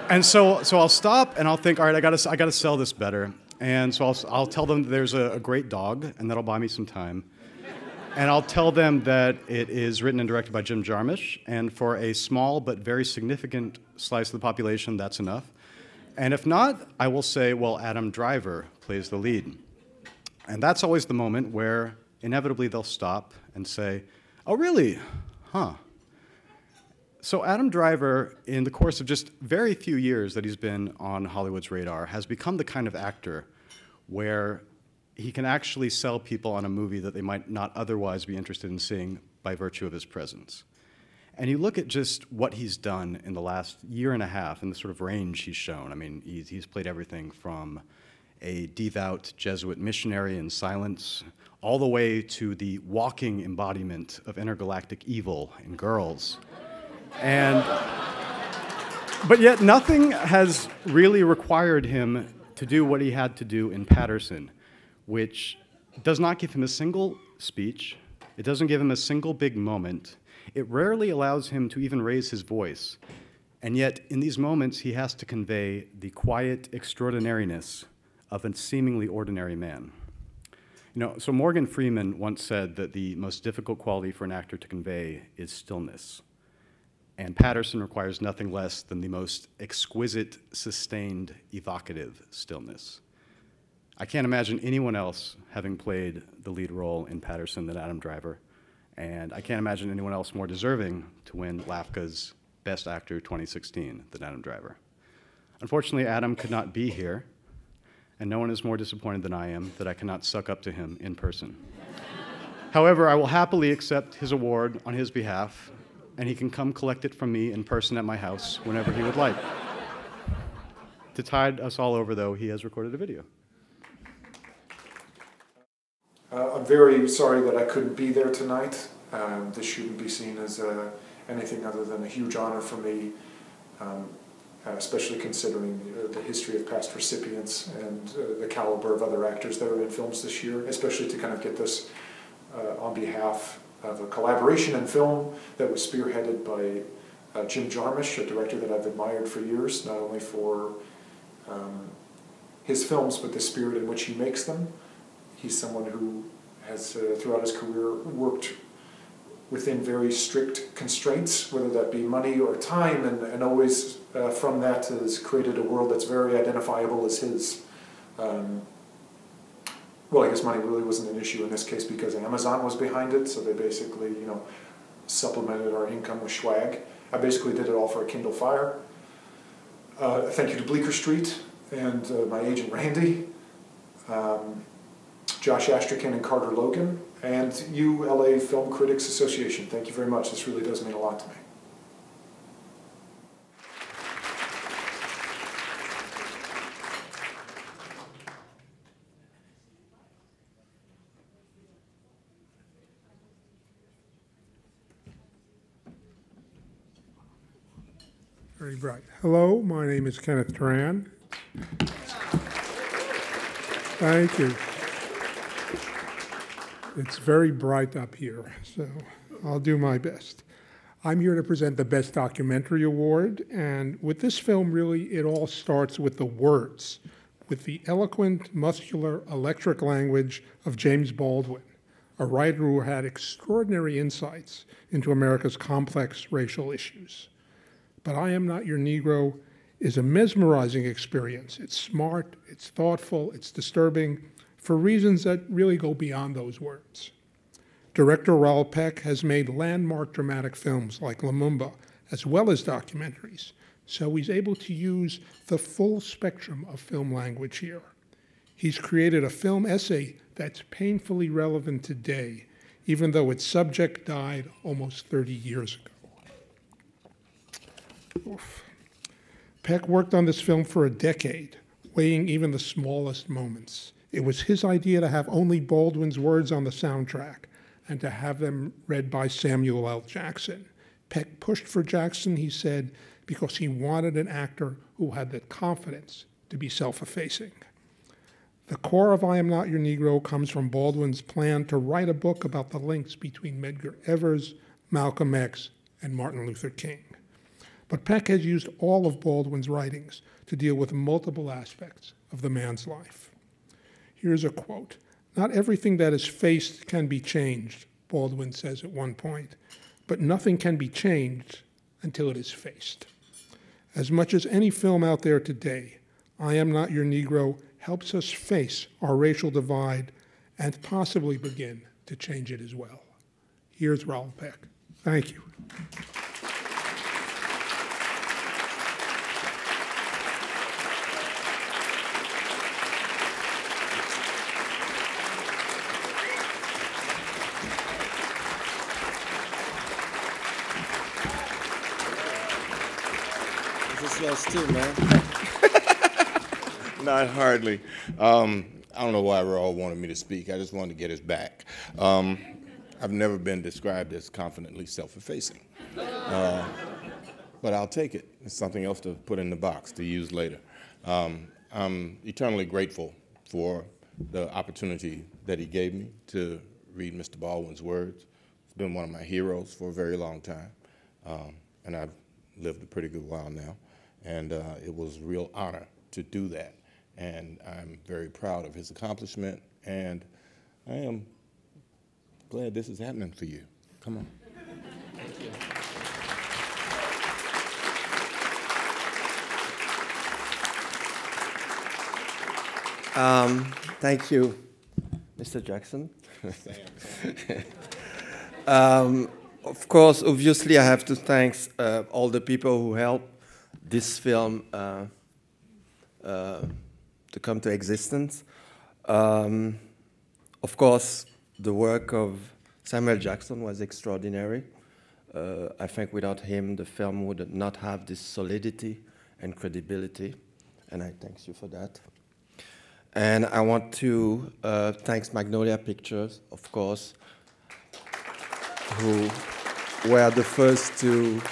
And so I'll stop and I'll think, all right, I gotta sell this better. And so I'll tell them that there's a great dog, and that'll buy me some time. And I'll tell them that it is written and directed by Jim Jarmusch, and for a small but very significant slice of the population, that's enough. And if not, I will say, well, Adam Driver plays the lead. And that's always the moment where inevitably they'll stop and say, oh, really? Huh. So Adam Driver, in the course of just very few years that he's been on Hollywood's radar, has become the kind of actor where he can actually sell people on a movie that they might not otherwise be interested in seeing by virtue of his presence. And you look at just what he's done in the last year and a half and the sort of range he's shown. I mean, he's played everything from a devout Jesuit missionary in Silence, all the way to the walking embodiment of intergalactic evil in Girls. But yet nothing has really required him to do what he had to do in Patterson, which does not give him a single speech. It doesn't give him a single big moment. It rarely allows him to even raise his voice. And yet, in these moments, he has to convey the quiet extraordinariness of a seemingly ordinary man. You know, so Morgan Freeman once said that the most difficult quality for an actor to convey is stillness. And Patterson requires nothing less than the most exquisite, sustained, evocative stillness. I can't imagine anyone else having played the lead role in Patterson than Adam Driver, and I can't imagine anyone else more deserving to win LAFCA's Best Actor 2016 than Adam Driver. Unfortunately, Adam could not be here, and no one is more disappointed than I am that I cannot suck up to him in person. However, I will happily accept his award on his behalf, and he can come collect it from me in person at my house whenever he would like. To tide us all over, though, he has recorded a video. I'm very sorry that I couldn't be there tonight. This shouldn't be seen as anything other than a huge honor for me, especially considering the history of past recipients and the caliber of other actors that are in films this year, especially to kind of get this on behalf of a collaboration in film that was spearheaded by Jim Jarmusch, a director that I've admired for years, not only for his films, but the spirit in which he makes them. He's someone who has, throughout his career, worked within very strict constraints, whether that be money or time, and always from that has created a world that's very identifiable as his. Well, I guess money really wasn't an issue in this case because Amazon was behind it, so they basically, supplemented our income with swag. I basically did it all for a Kindle Fire. Thank you to Bleecker Street and my agent Randy, Josh Astrakan and Carter Logan, and you, LA Film Critics Association. Thank you very much. This really does mean a lot to me. Very bright. Hello, my name is Kenneth Duran. Thank you. It's very bright up here, so I'll do my best. I'm here to present the Best Documentary Award, and with this film, really, it all starts with the words, with the eloquent, muscular, electric language of James Baldwin, a writer who had extraordinary insights into America's complex racial issues. But I Am Not Your Negro is a mesmerizing experience. It's smart, it's thoughtful, it's disturbing, for reasons that really go beyond those words. Director Raoul Peck has made landmark dramatic films like Lumumba, as well as documentaries, so he's able to use the full spectrum of film language here. He's created a film essay that's painfully relevant today, even though its subject died almost 30 years ago. Oof. Peck worked on this film for a decade, weighing even the smallest moments. It was his idea to have only Baldwin's words on the soundtrack, and to have them read by Samuel L. Jackson. Peck pushed for Jackson, he said, because he wanted an actor who had the confidence to be self-effacing. The core of I Am Not Your Negro comes from Baldwin's plan to write a book about the links between Medgar Evers, Malcolm X, and Martin Luther King. But Peck has used all of Baldwin's writings to deal with multiple aspects of the man's life. Here's a quote. "Not everything that is faced can be changed," Baldwin says at one point, "but nothing can be changed until it is faced." As much as any film out there today, I Am Not Your Negro helps us face our racial divide and possibly begin to change it as well. Here's Raoul Peck. Thank you. This is yours too, man. Not hardly. I don't know why Raoul wanted me to speak. I just wanted to get his back. I've never been described as confidently self-effacing. But I'll take it. It's something else to put in the box to use later. I'm eternally grateful for the opportunity that he gave me to read Mr. Baldwin's words. He's been one of my heroes for a very long time. And I've lived a pretty good while now. And it was a real honor to do that. And I'm very proud of his accomplishment, and I am glad this is happening for you. Come on. Thank you. Thank you, Mr. Jackson. Of course, obviously, I have to thank all the people who helped this film to come to existence. Of course, the work of Samuel Jackson was extraordinary. I think without him, the film would not have this solidity and credibility, and I thank you for that. And I want to thank Magnolia Pictures, of course, who were the first to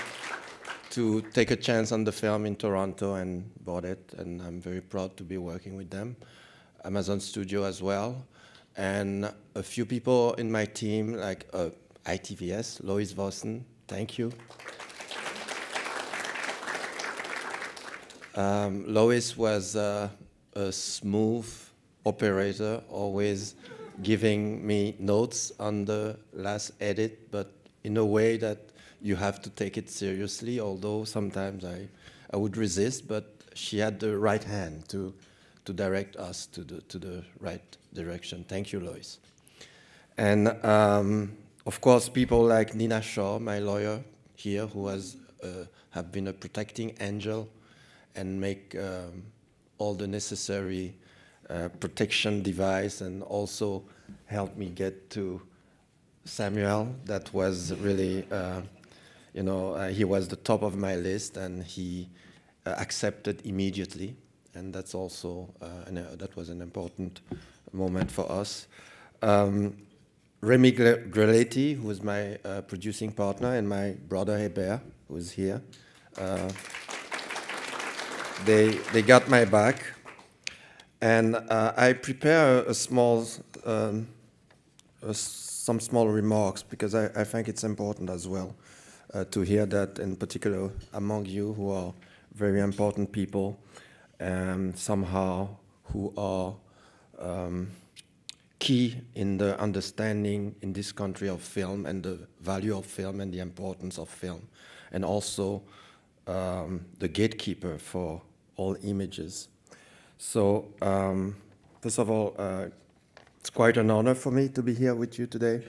take a chance on the film in Toronto and bought it, and I'm very proud to be working with them. Amazon Studio as well, and a few people in my team, like ITVS, Lois Vossen, thank you. Lois was a smooth operator, always giving me notes on the last edit, but in a way that you have to take it seriously, although sometimes I would resist, but she had the right hand to direct us to the right direction. Thank you, Lois. And of course, people like Nina Shaw, my lawyer here, who have been a protecting angel and make all the necessary protection device, and also help me get to Samuel. That was really, he was the top of my list, and he accepted immediately, and that's also that was an important moment for us. Remy Grelletti, who is my producing partner, and my brother Hébert, who is here. They got my back, and I prepare some small remarks, because I think it's important as well to hear that, in particular among you who are very important people, and somehow who are key in the understanding in this country of film and the value of film and the importance of film, and also the gatekeeper for all images. So first of all, it's quite an honor for me to be here with you today.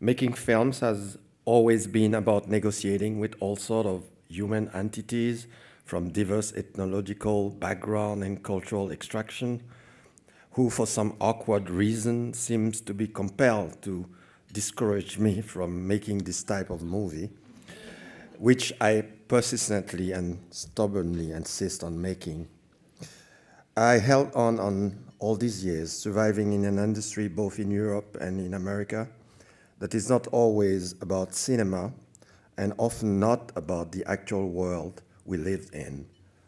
Making films has always been about negotiating with all sorts of human entities from diverse ethnological background and cultural extraction, who for some awkward reason seems to be compelled to discourage me from making this type of movie, which I persistently and stubbornly insist on making. I held on all these years, surviving in an industry both in Europe and in America that is not always about cinema and often not about the actual world we live in,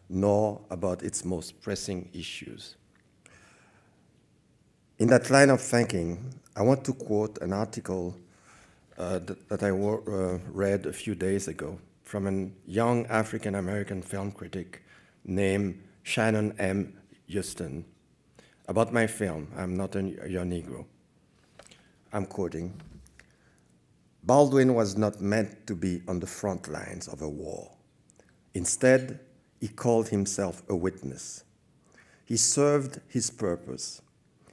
nor about its most pressing issues. In that line of thinking, I want to quote an article that I read a few days ago from a young African-American film critic named Shannon M. Houston about my film, I'm Not Your Negro. I'm quoting, "Baldwin was not meant to be on the front lines of a war. Instead, he called himself a witness. He served his purpose,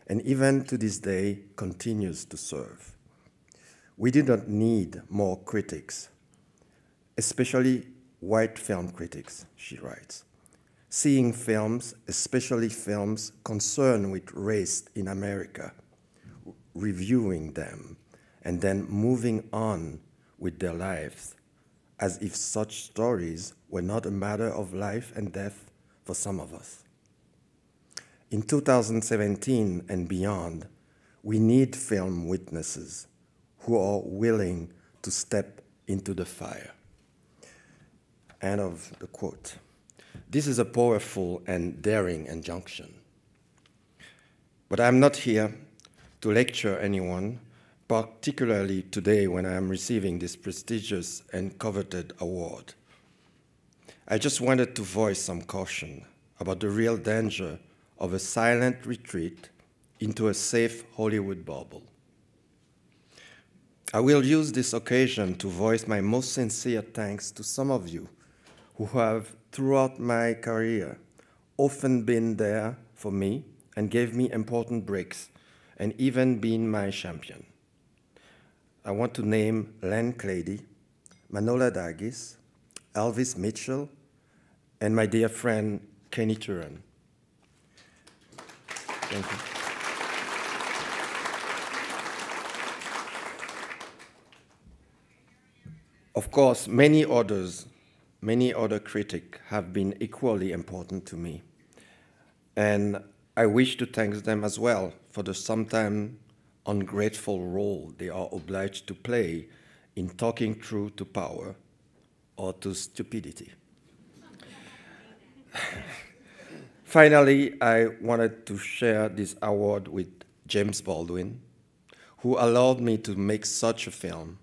and even to this day continues to serve. We do not need more critics, especially white film critics," she writes, "seeing films, especially films concerned with race in America, reviewing them, and then moving on with their lives, as if such stories were not a matter of life and death for some of us. In 2017 and beyond, we need film witnesses who are willing to step into the fire." End of the quote. This is a powerful and daring injunction. But I'm not here to lecture anyone, particularly today when I am receiving this prestigious and coveted award. I just wanted to voice some caution about the real danger of a silent retreat into a safe Hollywood bubble. I will use this occasion to voice my most sincere thanks to some of you who have, throughout my career, often been there for me and gave me important breaks and even been my champion. I want to name Len Clady, Manola Dagis, Elvis Mitchell, and my dear friend Kenny Turan. Thank you. Of course, many other critics have been equally important to me, and I wish to thank them as well for the sometimes ungrateful role they are obliged to play in talking truth to power or to stupidity. Finally, I wanted to share this award with James Baldwin, who allowed me to make such a film,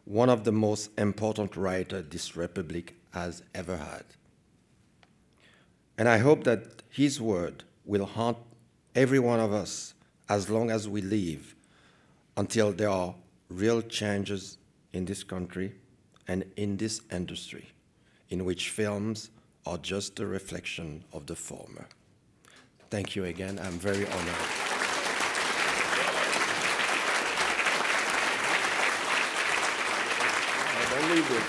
one of the most important writers this republic has ever had. And I hope that his word will haunt every one of us as long as we live, until there are real changes in this country and in this industry, in which films are just a reflection of the former. Thank you again. I'm very honored. Don't leave it.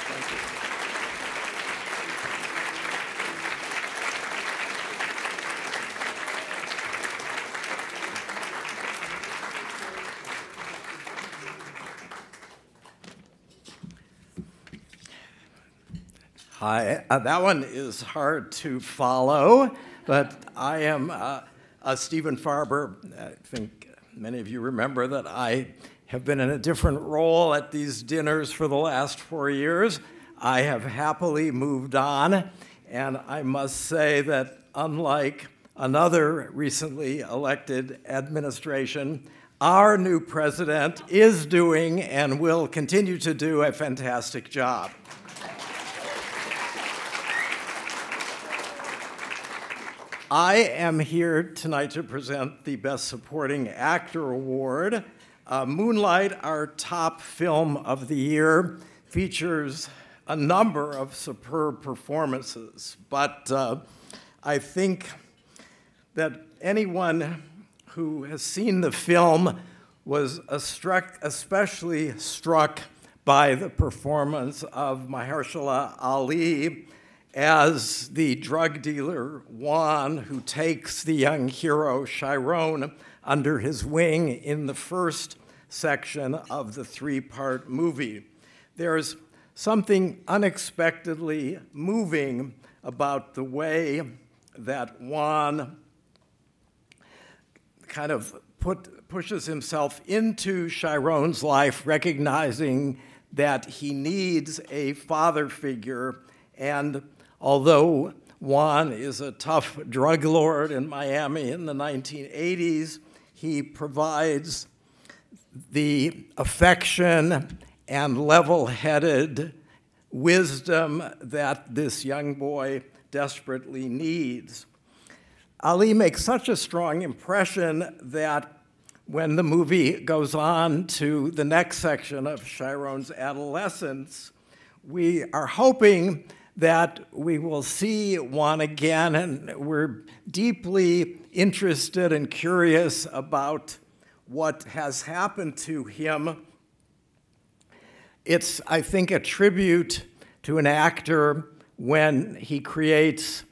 Thank you. Hi, that one is hard to follow, but I am Stephen Farber. I think many of you remember that I have been in a different role at these dinners for the last 4 years. I have happily moved on, and I must say that unlike another recently elected administration, our new president is doing and will continue to do a fantastic job. I am here tonight to present the Best Supporting Actor Award. Moonlight, our top film of the year, features a number of superb performances, but I think that anyone who has seen the film was especially struck by the performance of Mahershala Ali as the drug dealer Juan, who takes the young hero Chiron under his wing in the first section of the three-part movie. There's something unexpectedly moving about the way that Juan kind of pushes himself into Chiron's life, recognizing that he needs a father figure. And although Juan is a tough drug lord in Miami in the 1980s, he provides the affection and level-headed wisdom that this young boy desperately needs. Ali makes such a strong impression that when the movie goes on to the next section of Chiron's adolescence, we are hoping that we will see Juan again, and we're deeply interested and curious about what has happened to him. It's, I think, a tribute to an actor when he creates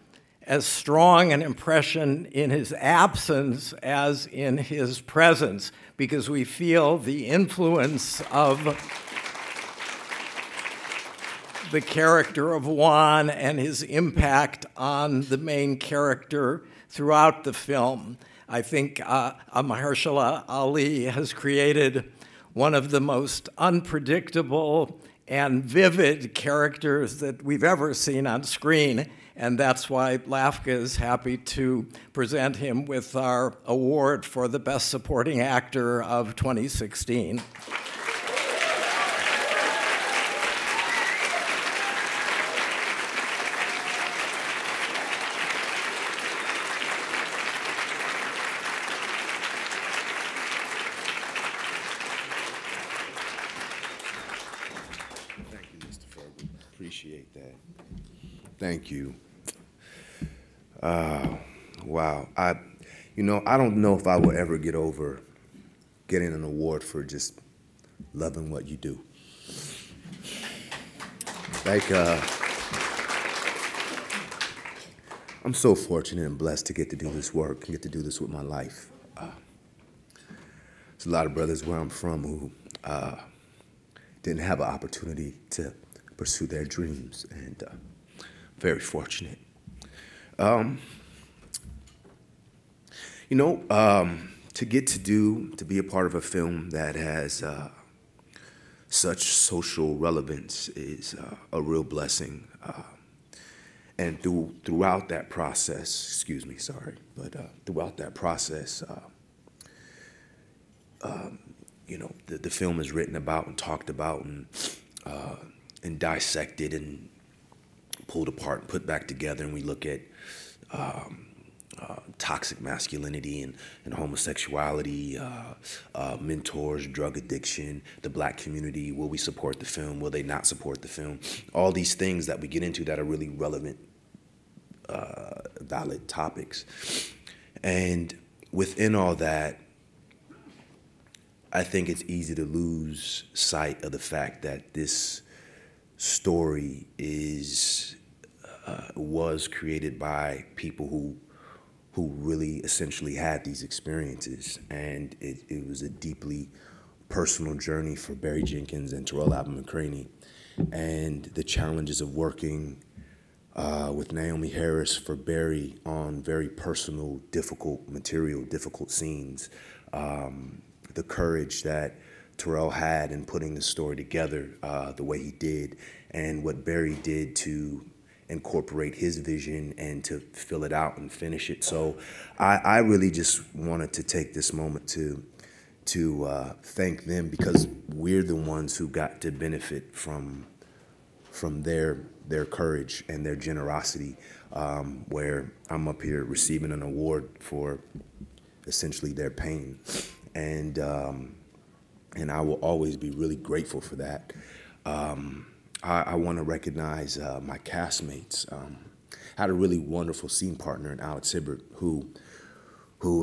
as strong an impression in his absence as in his presence, because we feel the influence of the character of Juan and his impact on the main character throughout the film. I think Mahershala Ali has created one of the most unpredictable and vivid characters that we've ever seen on screen, and that's why LAFCA is happy to present him with our award for the Best Supporting Actor of 2016. Appreciate that. Thank you. Wow. I don't know if I will ever get over getting an award for just loving what you do. Like, I'm so fortunate and blessed to get to do this work and get to do this with my life. There's a lot of brothers where I'm from who didn't have an opportunity to pursue their dreams, and very fortunate. To get to be a part of a film that has such social relevance is a real blessing. And throughout that process, throughout that process, the film is written about and talked about and dissected and pulled apart and put back together, and we look at toxic masculinity and homosexuality, mentors, drug addiction, the black community. Will we support the film? Will they not support the film? All these things that we get into that are really relevant, valid topics. And within all that, I think it's easy to lose sight of the fact that this story was created by people who really essentially had these experiences, and it was a deeply personal journey for Barry Jenkins and Terrell Alvin McCraney, and the challenges of working with Naomi Harris for Barry on very personal, difficult material, difficult scenes, the courage that Terrell had in putting the story together the way he did, and what Barry did to incorporate his vision and to fill it out and finish it. So I really just wanted to take this moment to thank them, because we're the ones who got to benefit from their courage and their generosity, where I'm up here receiving an award for essentially their pain. And I will always be really grateful for that. I want to recognize my castmates. I had a really wonderful scene partner in Alex Hibbert who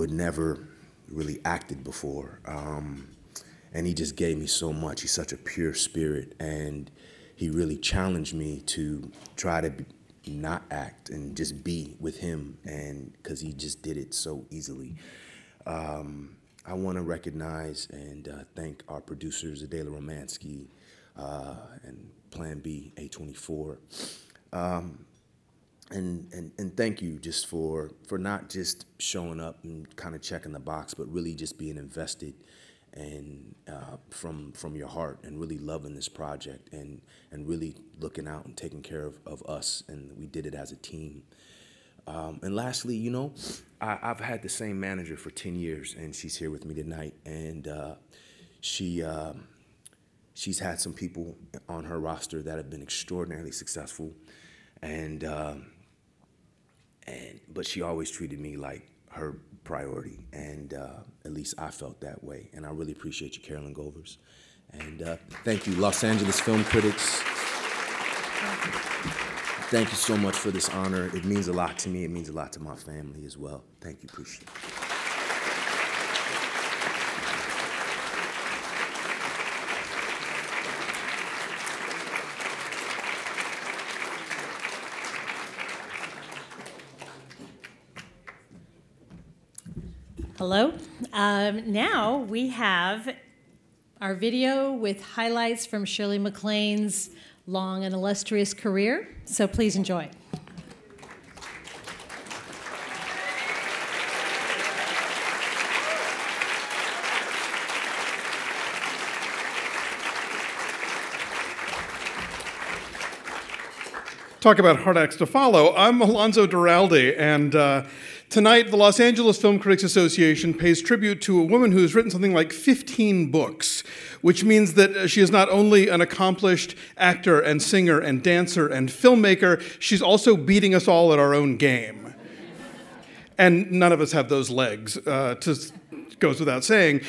had never really acted before. And he just gave me so much. He's such a pure spirit, and he really challenged me to try to not act and just be with him, and because he just did it so easily. I want to recognize and thank our producers, Adela Romansky and Plan B, A24. and thank you just for not just showing up and kind of checking the box, but really just being invested and from your heart and really loving this project and really looking out and taking care of us, and we did it as a team. And lastly, you know, I've had the same manager for 10 years, and she's here with me tonight, and she's had some people on her roster that have been extraordinarily successful, but she always treated me like her priority, and at least I felt that way. And I really appreciate you, Carolyn Govers. And thank you, Los Angeles film critics. Thank you so much for this honor. It means a lot to me. It means a lot to my family as well. Thank you, appreciate it. Hello. Now we have our video with highlights from Shirley MacLaine's long and illustrious career, so please enjoy. Talk about hard acts to follow. I'm Alonzo Duralde, and tonight the Los Angeles Film Critics Association pays tribute to a woman who's written something like 15 books, which means that she is not only an accomplished actor and singer and dancer and filmmaker, she's also beating us all at our own game. And none of us have those legs, goes without saying.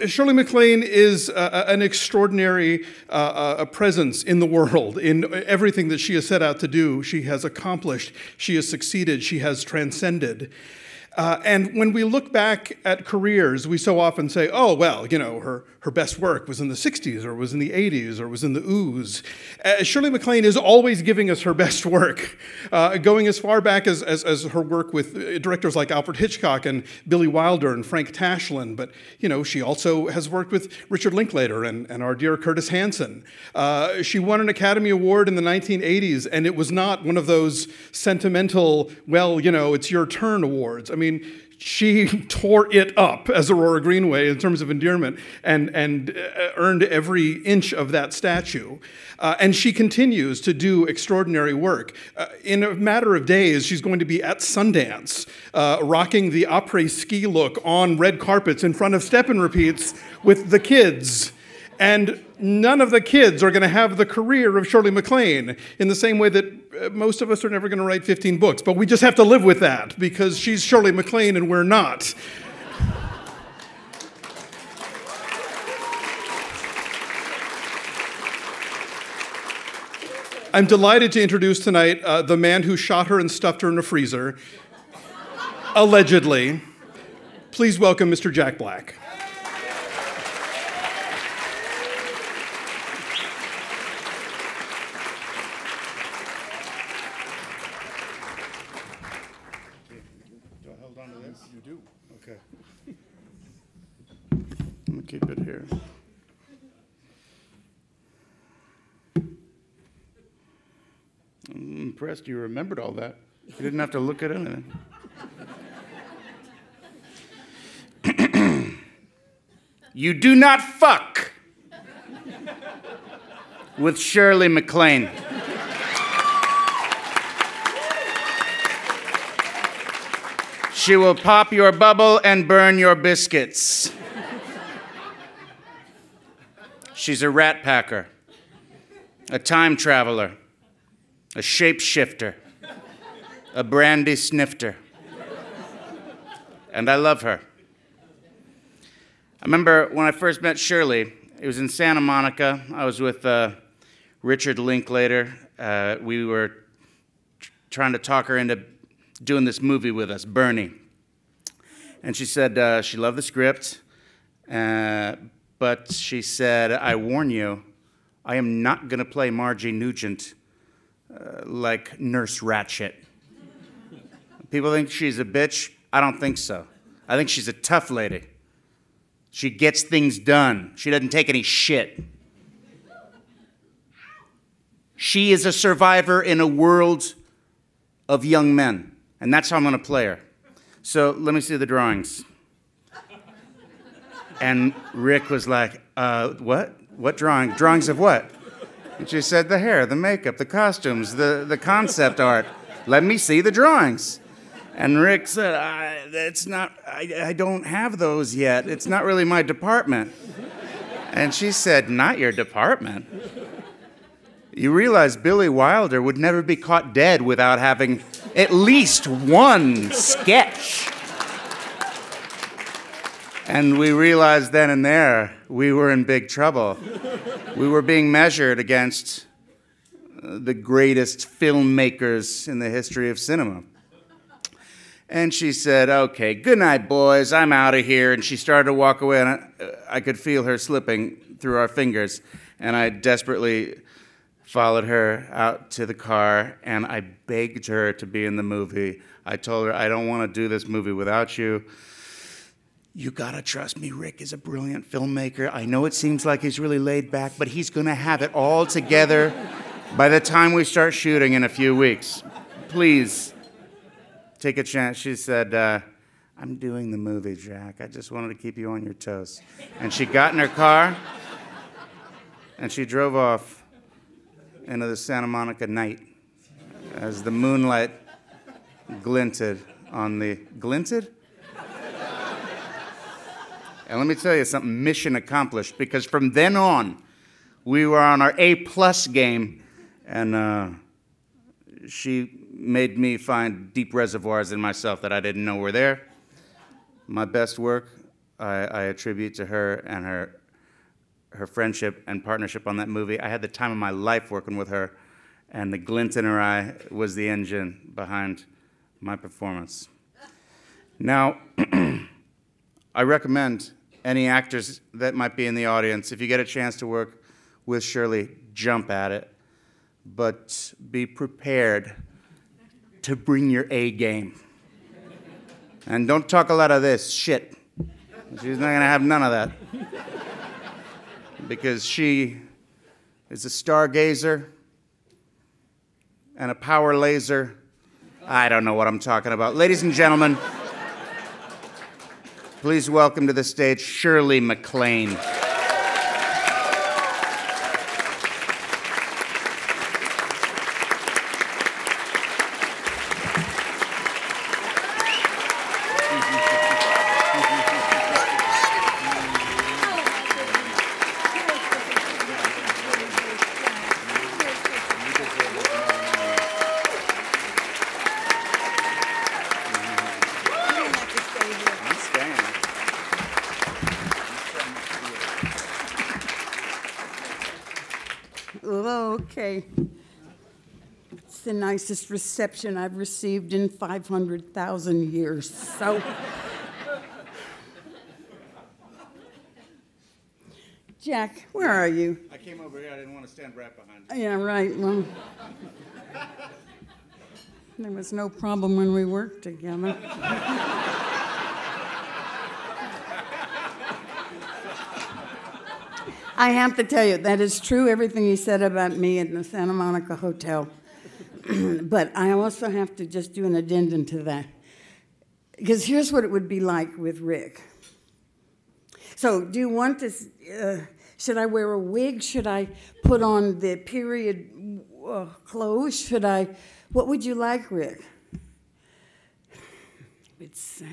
Shirley MacLaine is an extraordinary presence in the world. In everything that she has set out to do, she has accomplished, she has succeeded, she has transcended. And when we look back at careers, we so often say, oh, well, you know, her best work was in the 60s or was in the 80s or was in the ooze. Shirley MacLaine is always giving us her best work, going as far back as her work with directors like Alfred Hitchcock and Billy Wilder and Frank Tashlin. But, you know, she also has worked with Richard Linklater and our dear Curtis Hanson. She won an Academy Award in the 1980s, and it was not one of those sentimental, well, you know, it's your turn awards. I mean, she tore it up as Aurora Greenway in terms of endearment and earned every inch of that statue. And she continues to do extraordinary work. In a matter of days, she's going to be at Sundance, rocking the après-ski look on red carpets in front of step-and-repeats with the kids. And none of the kids are going to have the career of Shirley MacLaine in the same way that most of us are never going to write 15 books. But we just have to live with that because she's Shirley MacLaine and we're not. I'm delighted to introduce tonight the man who shot her and stuffed her in a freezer, allegedly. Please welcome Mr. Jack Black. Keep it here. I'm impressed you remembered all that. You didn't have to look at anything. You do not fuck with Shirley MacLaine. She will pop your bubble and burn your biscuits. She's a rat packer, a time traveler, a shapeshifter, a brandy snifter. And I love her. I remember when I first met Shirley, it was in Santa Monica. I was with Richard Linklater. We were trying to talk her into doing this movie with us, Bernie. And she said she loved the script. But she said, I warn you, I am not going to play Margie Nugent like Nurse Ratched. People think she's a bitch. I don't think so. I think she's a tough lady. She gets things done. She doesn't take any shit. She is a survivor in a world of young men, and that's how I'm going to play her. So let me see the drawings. And Rick was like, what? What drawing? Drawings of what? And she said, the hair, the makeup, the costumes, the concept art. Let me see the drawings. And Rick said, I don't have those yet. It's not really my department. And she said, not your department? You realize Billy Wilder would never be caught dead without having at least one sketch. And we realized then and there we were in big trouble. We were being measured against the greatest filmmakers in the history of cinema. And she said, okay, good night, boys, I'm out of here. And she started to walk away, and I could feel her slipping through our fingers. And I desperately followed her out to the car, and I begged her to be in the movie. I told her, I don't want to do this movie without you. You gotta trust me, Rick is a brilliant filmmaker. I know it seems like he's really laid back, but he's gonna have it all together by the time we start shooting in a few weeks. Please, take a chance. She said, I'm doing the movie, Jack. I just wanted to keep you on your toes. And she got in her car, and she drove off into the Santa Monica night as the moonlight glinted on the... Glinted? And let me tell you something, mission accomplished, because from then on, we were on our A+ game, and she made me find deep reservoirs in myself that I didn't know were there. My best work, I attribute to her and her friendship and partnership on that movie. I had the time of my life working with her, and the glint in her eye was the engine behind my performance. Now, I recommend any actors that might be in the audience, if you get a chance to work with Shirley, jump at it. But be prepared to bring your A game. And don't talk a lot of this shit. She's not gonna have none of that. Because she is a stargazer and a power laser. I don't know what I'm talking about. Ladies and gentlemen, please welcome to the stage Shirley MacLaine. Okay. It's the nicest reception I've received in 500,000 years. So, Jack, where are you? I came over here. I didn't want to stand right behind you. Yeah, right. Well, there was no problem when we worked together. I have to tell you, that is true, everything you said about me in the Santa Monica Hotel. But I also have to just do an addendum to that. Because here's what it would be like with Rick. So do you want this, should I wear a wig? Should I put on the period clothes? What would you like, Rick? It's,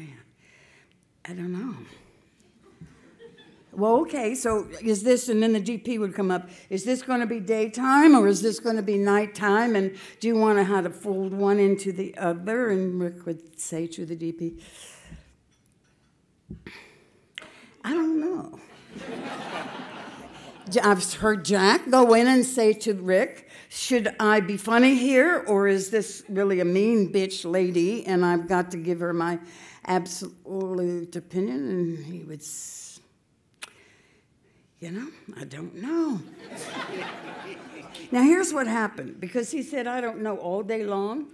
I don't know. Well, okay, so is this, and then the DP would come up, is this going to be daytime or is this going to be nighttime? And do you want to how to fold one into the other? And Rick would say to the DP, I don't know. I've heard Jack go in and say to Rick, should I be funny here or is this really a mean bitch lady and I've got to give her my absolute opinion? And he would say, you know, I don't know. Now, here's what happened. Because he said, I don't know, all day long,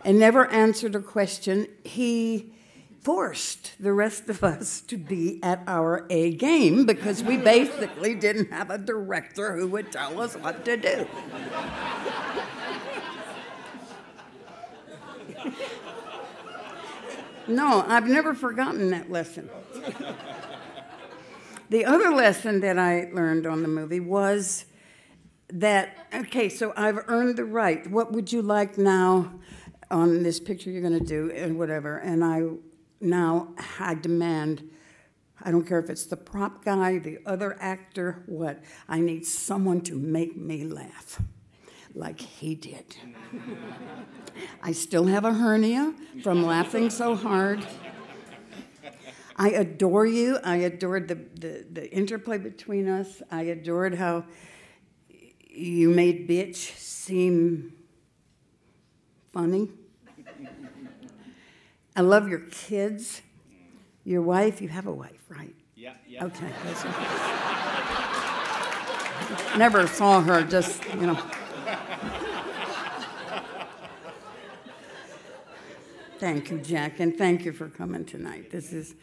and never answered a question, he forced the rest of us to be at our A game because we basically didn't have a director who would tell us what to do. No, I've never forgotten that lesson. The other lesson that I learned on the movie was that, okay, so I've earned the right. What would you like now on this picture you're going to do and whatever? And I demand, I don't care if it's the prop guy, the other actor, what. I need someone to make me laugh like he did. I still have a hernia from laughing so hard. I adore you. I adored the interplay between us. I adored how you made bitch seem funny. I love your kids. Your wife, you have a wife, right? Yeah. Okay. Never saw her, just, you know. Thank you, Jack, and thank you for coming tonight. This is,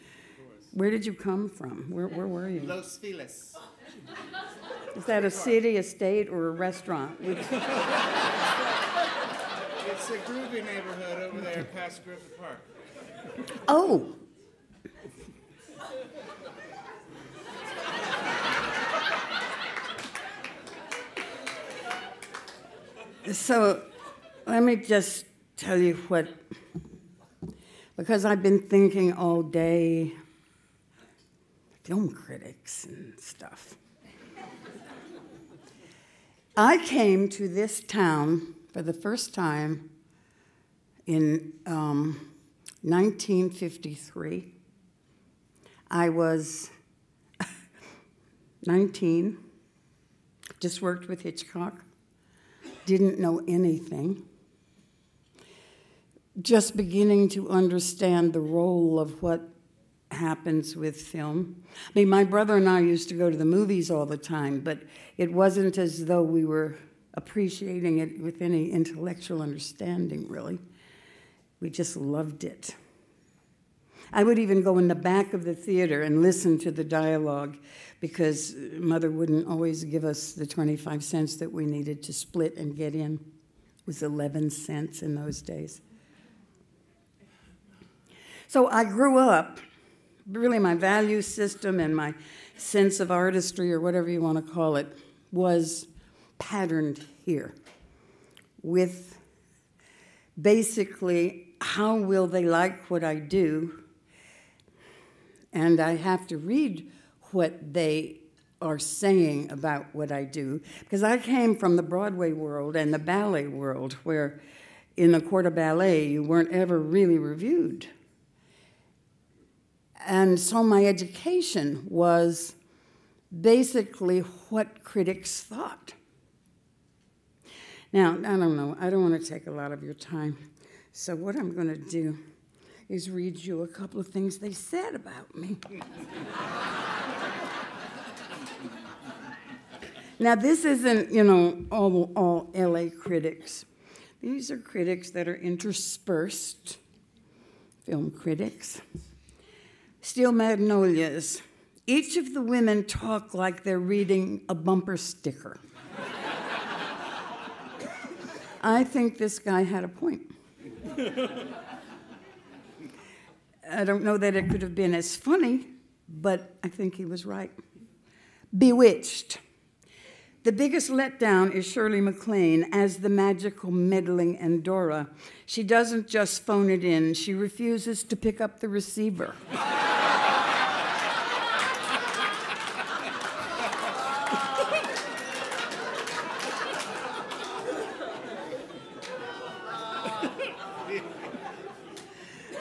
where did you come from? Where were you? Los Feliz. Is that a city, a state, or a restaurant? It's a groovy neighborhood over there past Griffith Park. Oh. So let me just tell you what, because I've been thinking all day, film critics and stuff. I came to this town for the first time in 1953. I was 19, just worked with Hitchcock, didn't know anything, just beginning to understand the role of what happens with film. I mean, my brother and I used to go to the movies all the time, but it wasn't as though we were appreciating it with any intellectual understanding, really. We just loved it. I would even go in the back of the theater and listen to the dialogue because Mother wouldn't always give us the 25 cents that we needed to split and get in. It was 11 cents in those days. So I grew up, really my value system and my sense of artistry, or whatever you want to call it, was patterned here with basically how will they like what I do, and I have to read what they are saying about what I do, because I came from the Broadway world and the ballet world, where in the court of ballet you weren't ever really reviewed. And so my education was basically what critics thought. Now, I don't know, I don't want to take a lot of your time, so what I'm going to do is read you a couple of things they said about me. Now, this isn't, you know, all LA critics. These are critics that are interspersed, film critics. Steel Magnolias. Each of the women talk like they're reading a bumper sticker. I think this guy had a point. I don't know that it could have been as funny, but I think he was right. Bewitched. The biggest letdown is Shirley MacLaine as the magical, meddling Endora. She doesn't just phone it in, she refuses to pick up the receiver.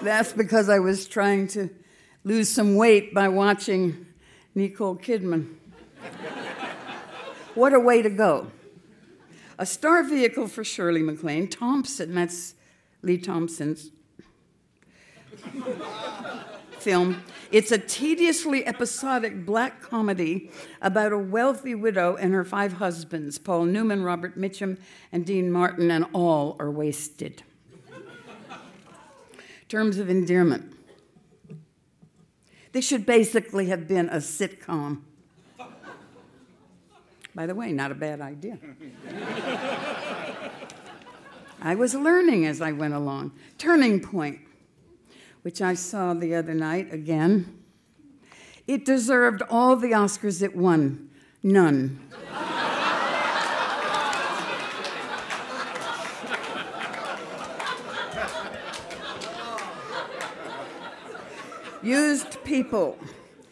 That's because I was trying to lose some weight by watching Nicole Kidman. What a way to go. A star vehicle for Shirley MacLaine, Thompson, that's Lee Thompson's film. It's a tediously episodic black comedy about a wealthy widow and her 5 husbands, Paul Newman, Robert Mitchum, and Dean Martin, and all are wasted. Terms of endearment. This should basically have been a sitcom. By the way, not a bad idea. I was learning as I went along. Turning point. which I saw the other night again. It deserved all the Oscars it won. None. Used people.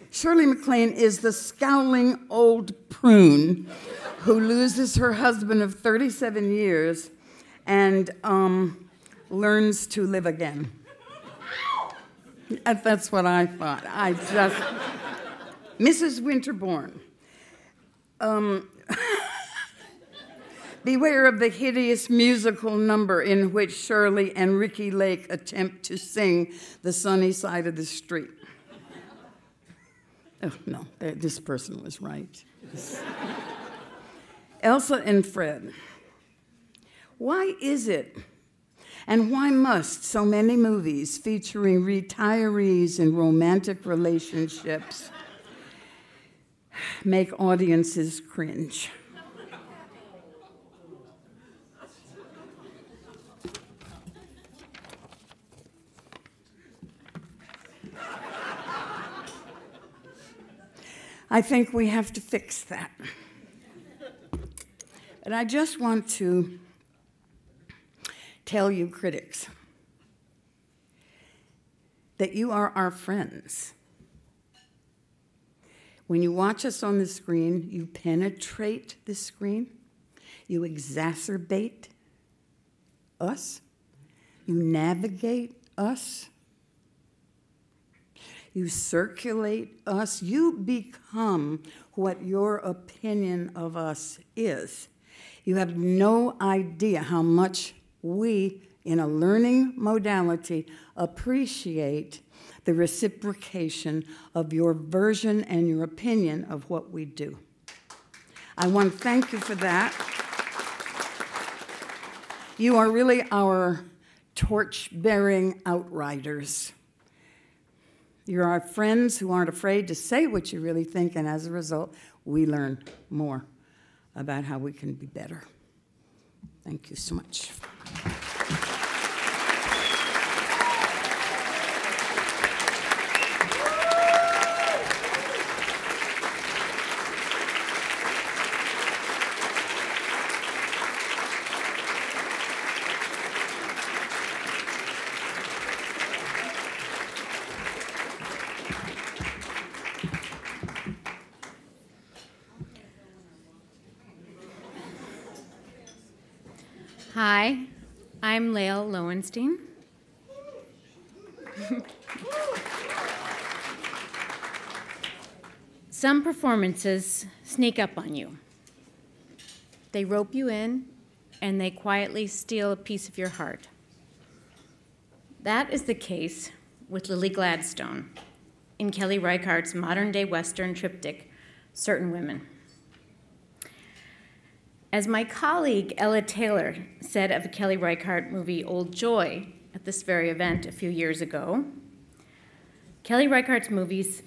Shirley MacLaine is the scowling old prune who loses her husband of 37 years and learns to live again. That's what I thought. Mrs. Winterbourne. Beware of the hideous musical number in which Shirley and Ricky Lake attempt to sing The Sunny Side of the Street. Oh, no, this person was right. Elsa and Fred. Why is it, and why must so many movies featuring retirees in romantic relationships make audiences cringe? I think we have to fix that. And I just want to tell you, critics, that you are our friends. When you watch us on the screen, you penetrate the screen, you exacerbate us, you navigate us, you circulate us, you become what your opinion of us is. You have no idea how much we, in a learning modality, appreciate the reciprocation of your version and your opinion of what we do. I want to thank you for that. You are really our torch-bearing outriders. You're our friends who aren't afraid to say what you really think, and as a result, we learn more about how we can be better. Thank you so much. Hi, I'm Lael Lowenstein. Some performances sneak up on you. They rope you in, and they quietly steal a piece of your heart. That is the case with Lily Gladstone in Kelly Reichardt's modern-day Western triptych, Certain Women. As my colleague Ella Taylor said of the Kelly Reichardt movie Old Joy at this very event a few years ago, Kelly Reichardt's movies,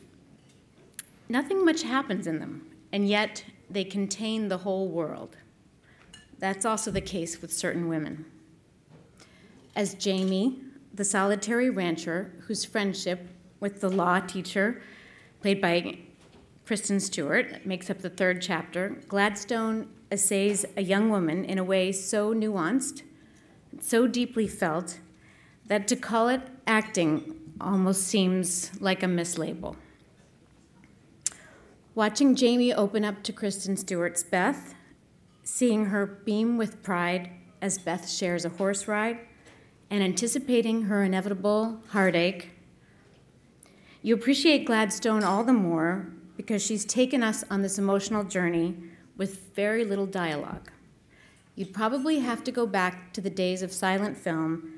nothing much happens in them, and yet they contain the whole world. That's also the case with Certain Women. As Jamie, the solitary rancher whose friendship with the law teacher, played by Kristen Stewart, makes up the third chapter, Gladstone essays a young woman in a way so nuanced, so deeply felt, that to call it acting almost seems like a mislabel. Watching Jamie open up to Kristen Stewart's Beth, seeing her beam with pride as Beth shares a horse ride, and anticipating her inevitable heartache, you appreciate Gladstone all the more because she's taken us on this emotional journey with very little dialogue. You'd probably have to go back to the days of silent film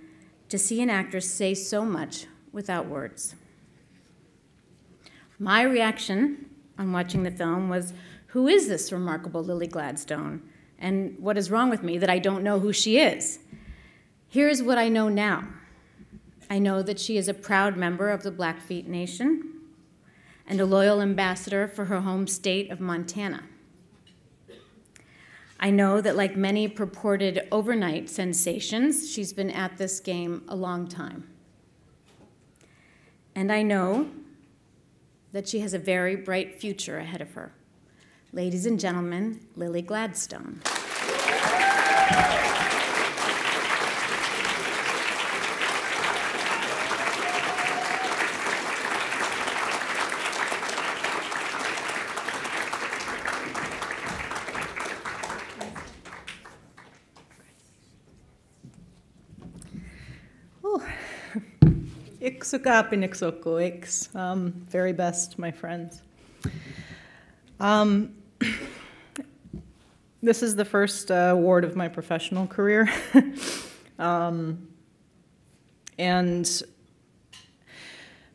to see an actress say so much without words. My reaction on watching the film was, who is this remarkable Lily Gladstone? And what is wrong with me that I don't know who she is? Here's what I know now. I know that she is a proud member of the Blackfeet Nation and a loyal ambassador for her home state of Montana. I know that like many purported overnight sensations, she's been at this game a long time. And I know that she has a very bright future ahead of her. Ladies and gentlemen, Lily Gladstone. Very best, my friends. This is the first award of my professional career. And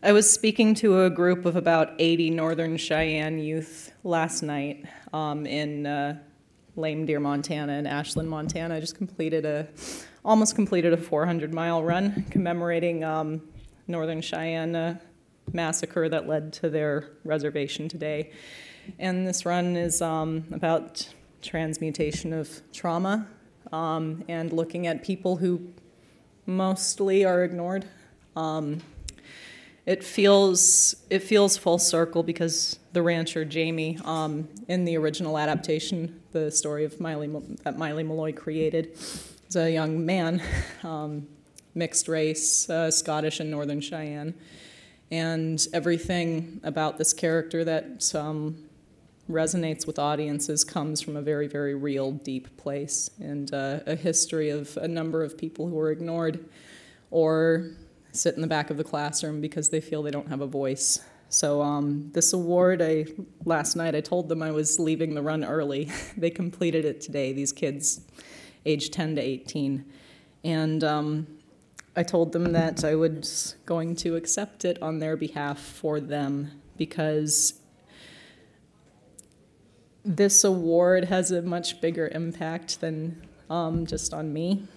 I was speaking to a group of about 80 Northern Cheyenne youth last night in Lame Deer, Montana, and Ashland, Montana. I just almost completed a 400-mile run commemorating Northern Cheyenne massacre that led to their reservation today. And this run is about transmutation of trauma and looking at people who mostly are ignored. It feels full circle because the rancher Jamie, in the original adaptation, the story of that Miley Malloy created, is a young man, mixed race, Scottish and Northern Cheyenne, and everything about this character that resonates with audiences comes from a very, very real, deep place, and a history of a number of people who are ignored or sit in the back of the classroom because they feel they don't have a voice. So this award, last night I told them I was leaving the run early. They completed it today, these kids aged 10 to 18. And I told them that I was going to accept it on their behalf for them because this award has a much bigger impact than just on me.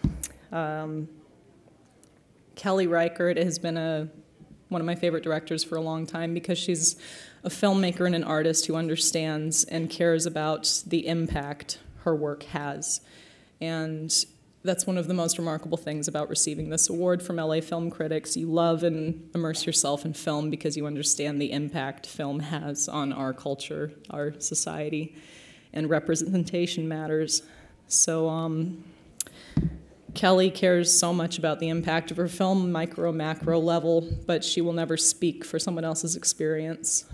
Kelly Reichardt has been one of my favorite directors for a long time because she's a filmmaker and an artist who understands and cares about the impact her work has. And that's one of the most remarkable things about receiving this award from LA film critics. You love and immerse yourself in film because you understand the impact film has on our culture, our society, and representation matters. So Kelly cares so much about the impact of her film, micro, macro level, but she will never speak for someone else's experience.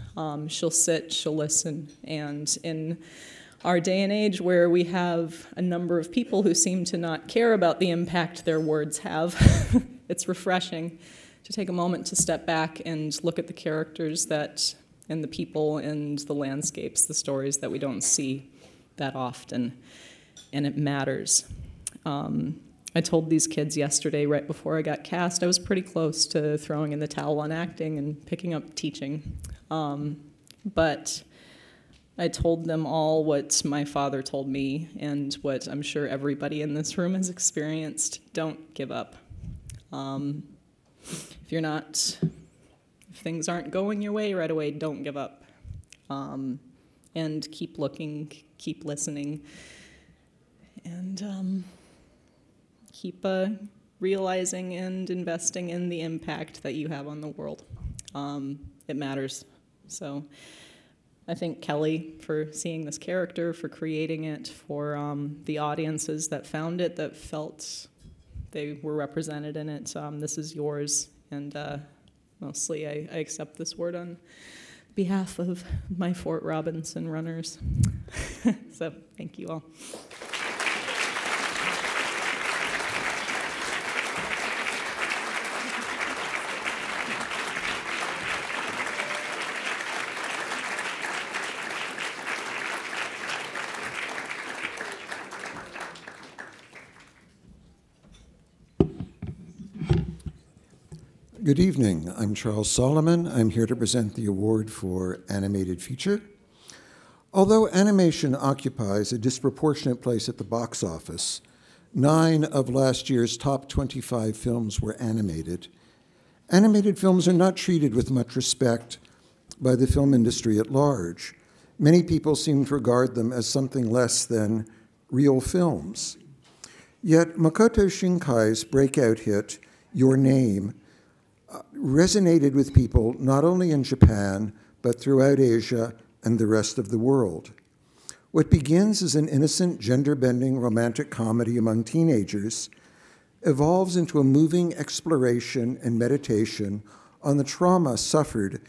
She'll sit, she'll listen, and in our day and age where we have a number of people who seem to not care about the impact their words have, it's refreshing to take a moment to step back and look at the characters and the people and the landscapes, the stories that we don't see that often, and it matters. I told these kids yesterday, right before I got cast, I was pretty close to throwing in the towel on acting and picking up teaching. But I told them all what my father told me and what I'm sure everybody in this room has experienced. Don't give up. If things aren't going your way right away, don't give up. And keep looking, keep listening, and keep realizing and investing in the impact that you have on the world. It matters. So I thank Kelly for seeing this character, for creating it, for the audiences that found it, that felt they were represented in it. This is yours, and mostly I accept this word on behalf of my Fort Robinson runners. So thank you all. Good evening. I'm Charles Solomon. I'm here to present the award for animated feature. Although animation occupies a disproportionate place at the box office, 9 of last year's top 25 films were animated. Animated films are not treated with much respect by the film industry at large. Many people seem to regard them as something less than real films. Yet Makoto Shinkai's breakout hit, Your Name, resonated with people not only in Japan, but throughout Asia and the rest of the world. What begins as an innocent, gender-bending romantic comedy among teenagers evolves into a moving exploration and meditation on the trauma suffered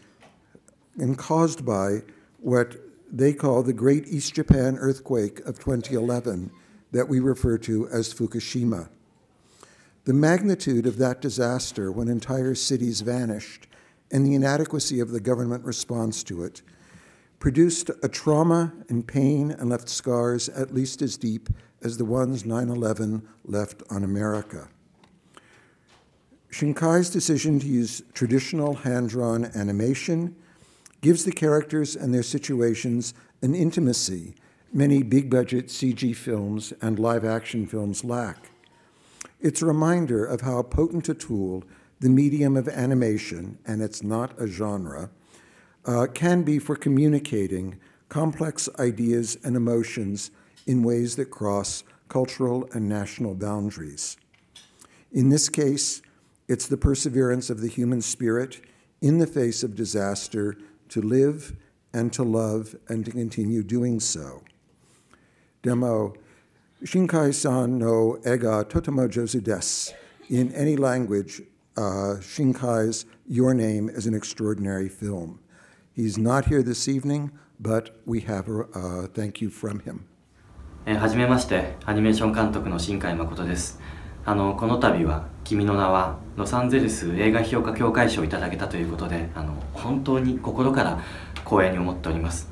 and caused by what they call the Great East Japan Earthquake of 2011 that we refer to as Fukushima. The magnitude of that disaster when entire cities vanished and the inadequacy of the government response to it produced a trauma and pain and left scars at least as deep as the ones 9/11 left on America. Shinkai's decision to use traditional hand-drawn animation gives the characters and their situations an intimacy many big-budget CG films and live-action films lack. It's a reminder of how potent a tool the medium of animation, and it's not a genre, can be for communicating complex ideas and emotions in ways that cross cultural and national boundaries. In this case, it's the perseverance of the human spirit in the face of disaster to live and to love and to continue doing so. Demo, Shinkai-san no ega totemo jozu desu. In any language, Shinkai's Your Name is an extraordinary film. He's not here this evening, but we have a thank you from him. はじめまして、アニメーション監督の新海誠です。この度は君の名はロサンゼルス映画評価協会賞をいただけたということで、本当に心から光栄に思っております。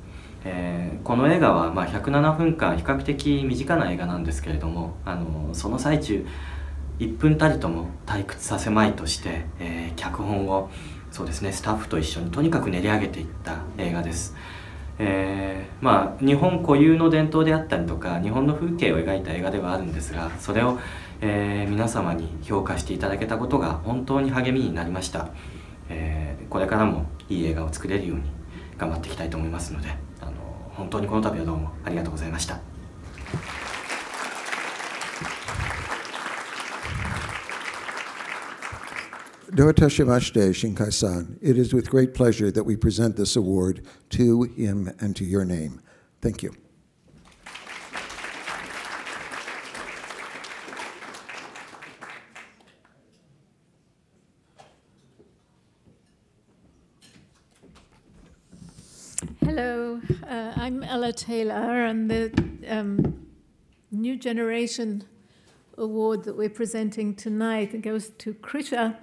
この映画は107分間比較的短な映画なんですけれども、その最中1分たりとも退屈させまいとして、脚本をそうですね、スタッフと一緒にとにかく練り上げていった映画です。日本固有の伝統であったりとか日本の風景を描いた映画ではあるんですが、それを、皆様に評価していただけたことが本当に励みになりました。これからもいい映画を作れるように頑張っていきたいと思いますので、本当にこの度はどうもありがとうございました。Doitashimashite, Shinkai-san. It is with great pleasure that we present this award to him and to your name. Thank you. Hello, I'm Ella Taylor, and the New Generation Award that we're presenting tonight goes to Krisha,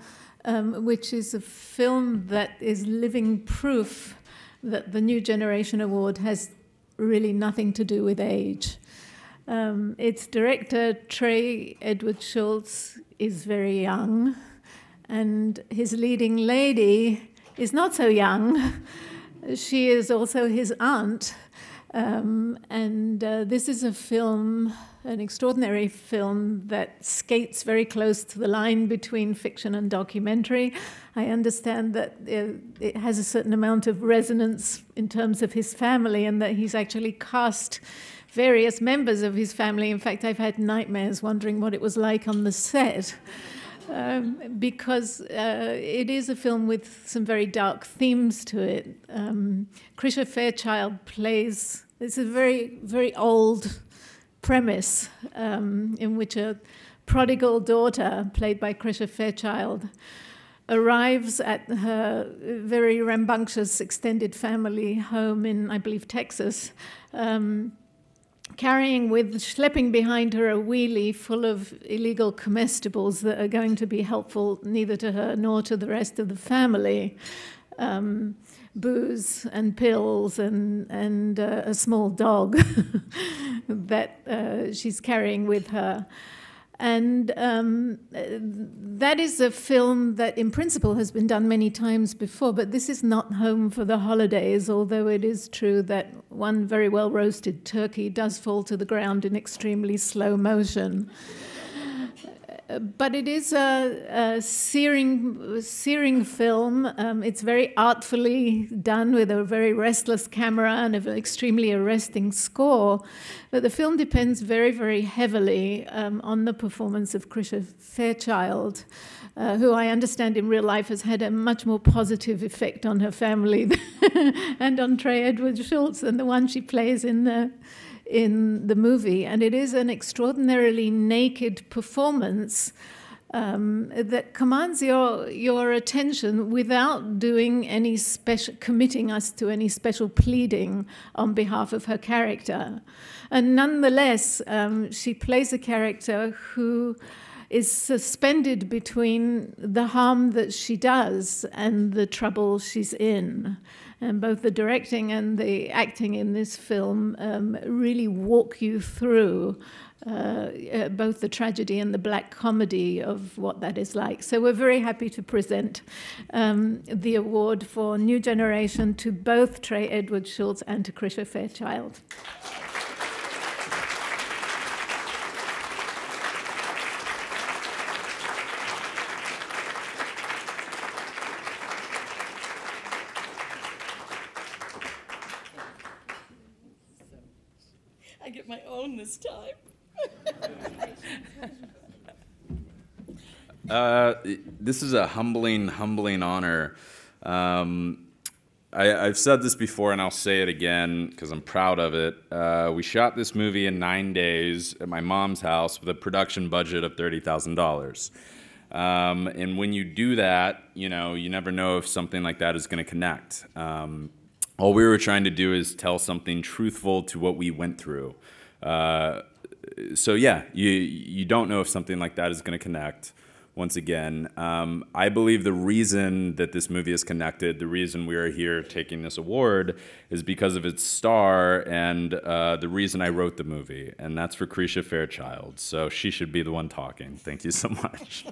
which is a film that is living proof that the New Generation Award has really nothing to do with age. Its director, Trey Edward Schultz, is very young, and his leading lady is not so young. She is also his aunt, and this is a film, an extraordinary film that skates very close to the line between fiction and documentary. I understand that it has a certain amount of resonance in terms of his family, and that he's actually cast various members of his family. In fact, I've had nightmares wondering what it was like on the set. Because it is a film with some very dark themes to it. Krisha Fairchild plays, it's a very, very old premise in which a prodigal daughter, played by Krisha Fairchild, arrives at her very rambunctious extended family home in, I believe, Texas, schlepping behind her a wheelie full of illegal comestibles that are going to be helpful neither to her nor to the rest of the family. Booze and pills and a small dog that she's carrying with her. And that is a film that in principle has been done many times before, but this is not home for the holidays, although it is true that one very well roasted turkey does fall to the ground in extremely slow motion. but it is a searing film. It's very artfully done with a very restless camera and an extremely arresting score. But the film depends very, very heavily on the performance of Krisha Fairchild, who I understand in real life has had a much more positive effect on her family and on Trey Edward Schultz than the one she plays in the movie. And it is an extraordinarily naked performance that commands your attention without doing any special, committing us to any special pleading on behalf of her character. And nonetheless, she plays a character who is suspended between the harm that she does and the trouble she's in. And both the directing and the acting in this film really walk you through both the tragedy and the black comedy of what that is like. So we're very happy to present the award for New Generation to both Trey Edward Schultz and to Krisha Fairchild. I get my own this time. This is a humbling honor. I've said this before and I'll say it again because I'm proud of it. We shot this movie in 9 days at my mom's house with a production budget of $30,000. And when you do that, you know, you never know if something like that is going to connect. All we were trying to do is tell something truthful to what we went through. So yeah, you don't know if something like that is going to connect. Once again, I believe the reason that this movie is connected, the reason we are here taking this award, is because of its star and the reason I wrote the movie, and that's for Krisha Fairchild. So she should be the one talking. Thank you so much.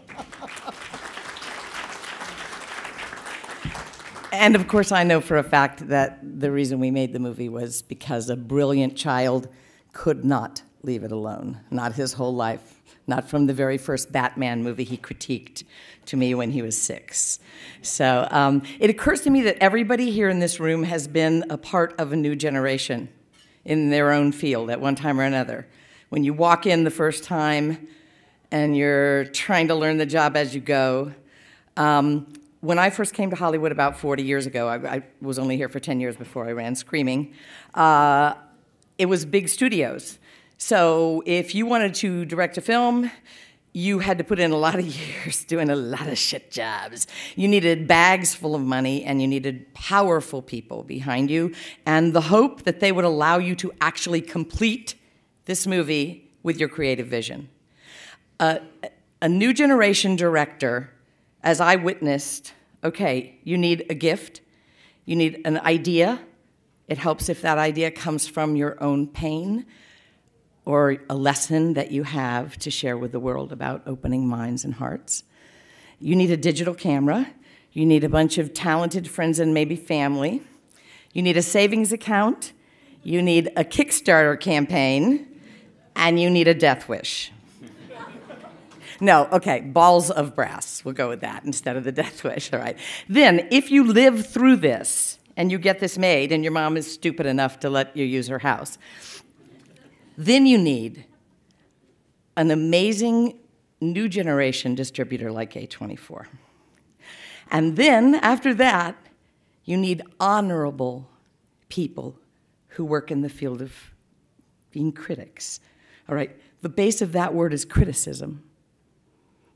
And of course, I know for a fact that the reason we made the movie was because a brilliant child could not leave it alone, not his whole life. Not from the very first Batman movie he critiqued to me when he was 6. So it occurs to me that everybody here in this room has been a part of a new generation in their own field at one time or another. When you walk in the first time and you're trying to learn the job as you go. When I first came to Hollywood about 40 years ago, I was only here for 10 years before I ran Screaming, it was big studios. So if you wanted to direct a film, you had to put in a lot of years doing a lot of shit jobs. You needed bags full of money, and you needed powerful people behind you, and the hope that they would allow you to actually complete this movie with your creative vision. A new generation director, as I witnessed, okay, you need a gift, you need an idea. It helps if that idea comes from your own pain, or a lesson that you have to share with the world about opening minds and hearts. You need a digital camera. You need a bunch of talented friends and maybe family. You need a savings account. You need a Kickstarter campaign. And you need a death wish. No, okay, balls of brass. We'll go with that instead of the death wish, all right. Then, if you live through this and you get this made and your mom is stupid enough to let you use her house, then you need an amazing new generation distributor like A24. And then, after that, you need honorable people who work in the field of being critics. All right, the base of that word is criticism,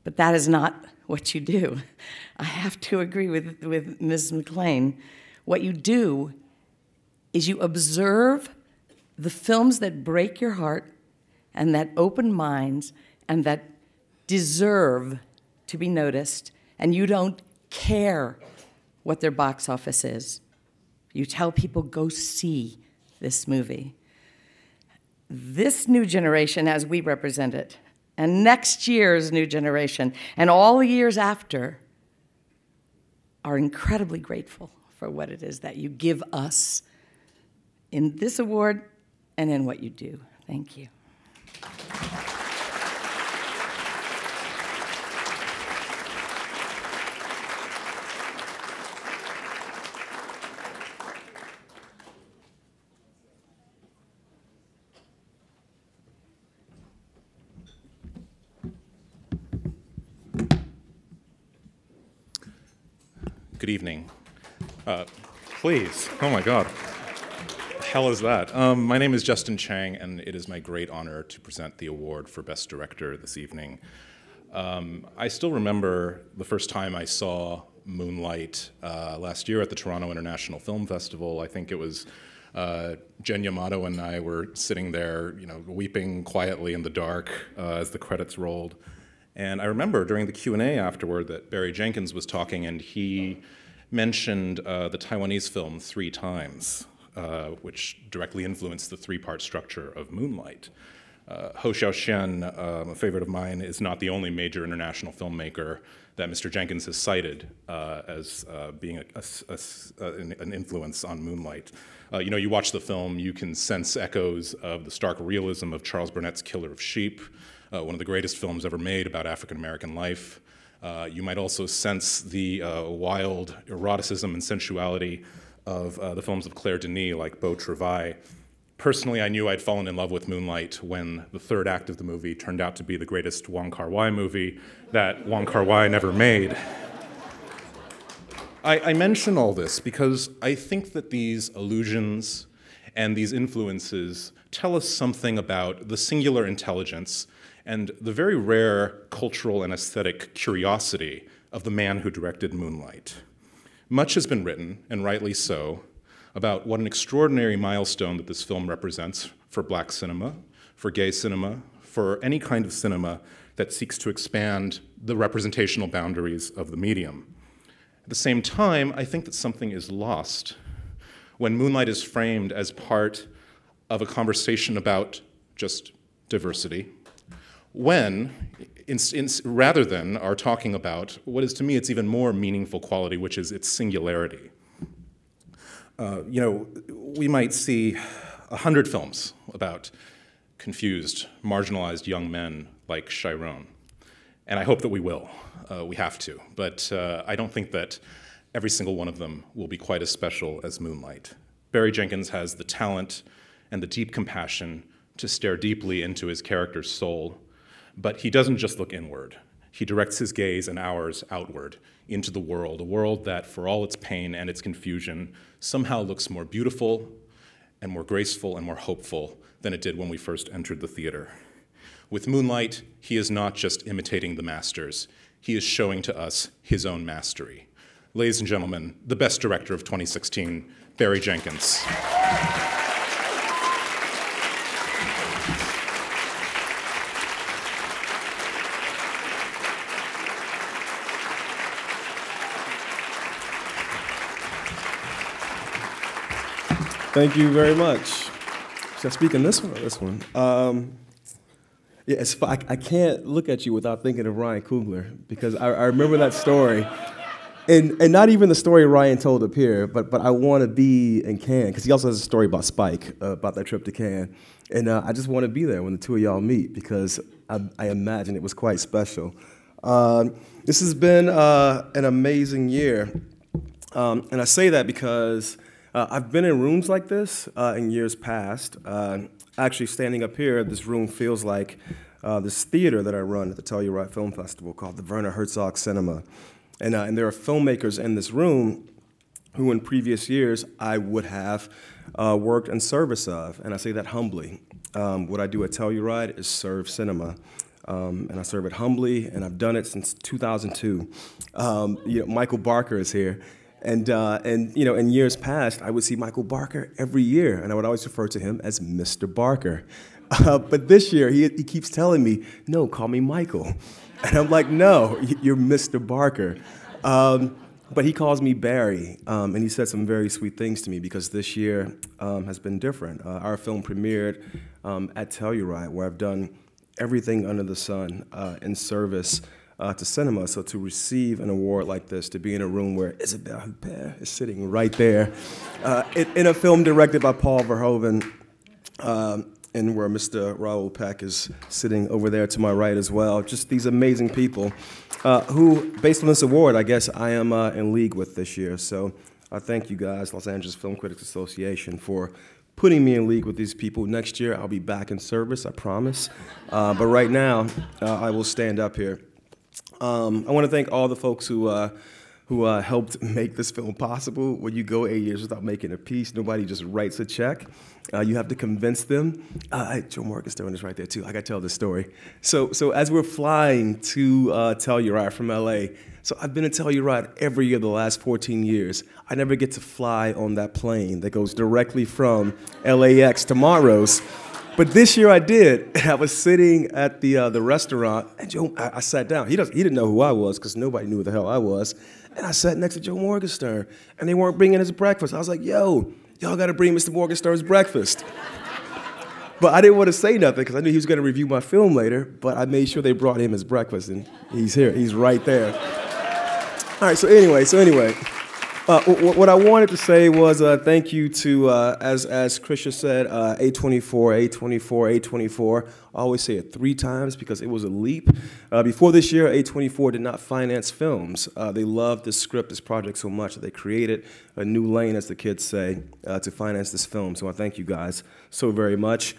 but that is not what you do. I have to agree with Ms. MacLaine. What you do is you observe the films that break your heart and that open minds and that deserve to be noticed, and you don't care what their box office is. You tell people, go see this movie. This new generation, as we represent it, and next year's new generation, and all the years after, are incredibly grateful for what it is that you give us in this award and in what you do. Thank you. evening. Please. Oh my God. The hell is that? My name is Justin Chang, and it is my great honor to present the award for Best Director this evening. I still remember the first time I saw Moonlight last year at the Toronto International Film Festival. I think it was Jen Yamato and I were sitting there, weeping quietly in the dark as the credits rolled. And I remember during the Q&A afterward that Barry Jenkins was talking, and he mentioned the Taiwanese film 3 times, which directly influenced the 3-part structure of Moonlight. Ho Xiaoxian, a favorite of mine, is not the only major international filmmaker that Mr. Jenkins has cited as being an influence on Moonlight. You watch the film, you can sense echoes of the stark realism of Charles Burnett's Killer of Sheep, one of the greatest films ever made about African-American life. You might also sense the wild eroticism and sensuality of the films of Claire Denis, like Beau Travail. Personally, I knew I'd fallen in love with Moonlight when the 3rd act of the movie turned out to be the greatest Wong Kar-wai movie that Wong Kar-wai never made. I mention all this because I think that these allusions and these influences tell us something about the singular intelligence and the very rare cultural and aesthetic curiosity of the man who directed Moonlight. Much has been written, and rightly so, about what an extraordinary milestone that this film represents for black cinema, for gay cinema, for any kind of cinema that seeks to expand the representational boundaries of the medium. At the same time, I think that something is lost when Moonlight is framed as part of a conversation about just diversity, when, rather than are talking about what is, to me, its even more meaningful quality, which is its singularity. We might see 100 films about confused, marginalized young men like Chiron, and I hope that we will. We have to, but I don't think that every single one of them will be quite as special as Moonlight. Barry Jenkins has the talent and the deep compassion to stare deeply into his character's soul, but he doesn't just look inward. He directs his gaze and ours outward into the world, a world that, for all its pain and its confusion, somehow looks more beautiful and more graceful and more hopeful than it did when we first entered the theater. With Moonlight, he is not just imitating the masters. He is showing to us his own mastery. Ladies and gentlemen, the best director of 2016, Barry Jenkins. Thank you very much. Should I speak in this one or this one? I can't look at you without thinking of Ryan Coogler, because I remember that story. And not even the story Ryan told up here, but I want to be in Cannes, because he also has a story about Spike, about that trip to Cannes. And I just want to be there when the two of y'all meet, because I imagine it was quite special. This has been an amazing year. And I say that because I've been in rooms like this in years past. Actually, standing up here, this room feels like this theater that I run at the Telluride Film Festival called the Werner Herzog Cinema. And there are filmmakers in this room who in previous years I would have worked in service of, and I say that humbly. What I do at Telluride is serve cinema. And I serve it humbly, and I've done it since 2002. Michael Barker is here. And in years past, I would see Michael Barker every year, and I would always refer to him as Mr. Barker. But this year, he keeps telling me, no, call me Michael. And I'm like, no, you're Mr. Barker. But he calls me Barry, and he said some very sweet things to me, because this year has been different. Our film premiered at Telluride, where I've done everything under the sun in service to cinema. So to receive an award like this, to be in a room where Isabelle Huppert is sitting right there, in a film directed by Paul Verhoeven, and where Mr. Raoul Peck is sitting over there to my right as well. Just these amazing people who, based on this award, I guess I am in league with this year. So I thank you guys, Los Angeles Film Critics Association, for putting me in league with these people. Next year, I'll be back in service, I promise. But right now, I will stand up here. I want to thank all the folks who who helped make this film possible. When you go 8 years without making a piece, nobody just writes a check. You have to convince them. Joe Morgenstern is right there too. I gotta tell this story. So as we're flying to Telluride from LA, so I've been in Telluride every year the last 14 years. I never get to fly on that plane that goes directly from LAX to Montrose. But this year I did. I was sitting at the restaurant, and Joe, I sat down. He didn't know who I was because nobody knew who the hell I was. And I sat next to Joe Morgenstern, and they weren't bringing his breakfast. I was like, yo, y'all got to bring Mr. Morgenstern's breakfast. But I didn't want to say nothing because I knew he was going to review my film later, but I made sure they brought him his breakfast, and he's here. He's right there. All right, so anyway. What I wanted to say was thank you to, as Krisha said, A24. I always say it 3 times because it was a leap. Before this year, A24 did not finance films. They loved this script, this project so much that they created a new lane, as the kids say, to finance this film. So I thank you guys so very much.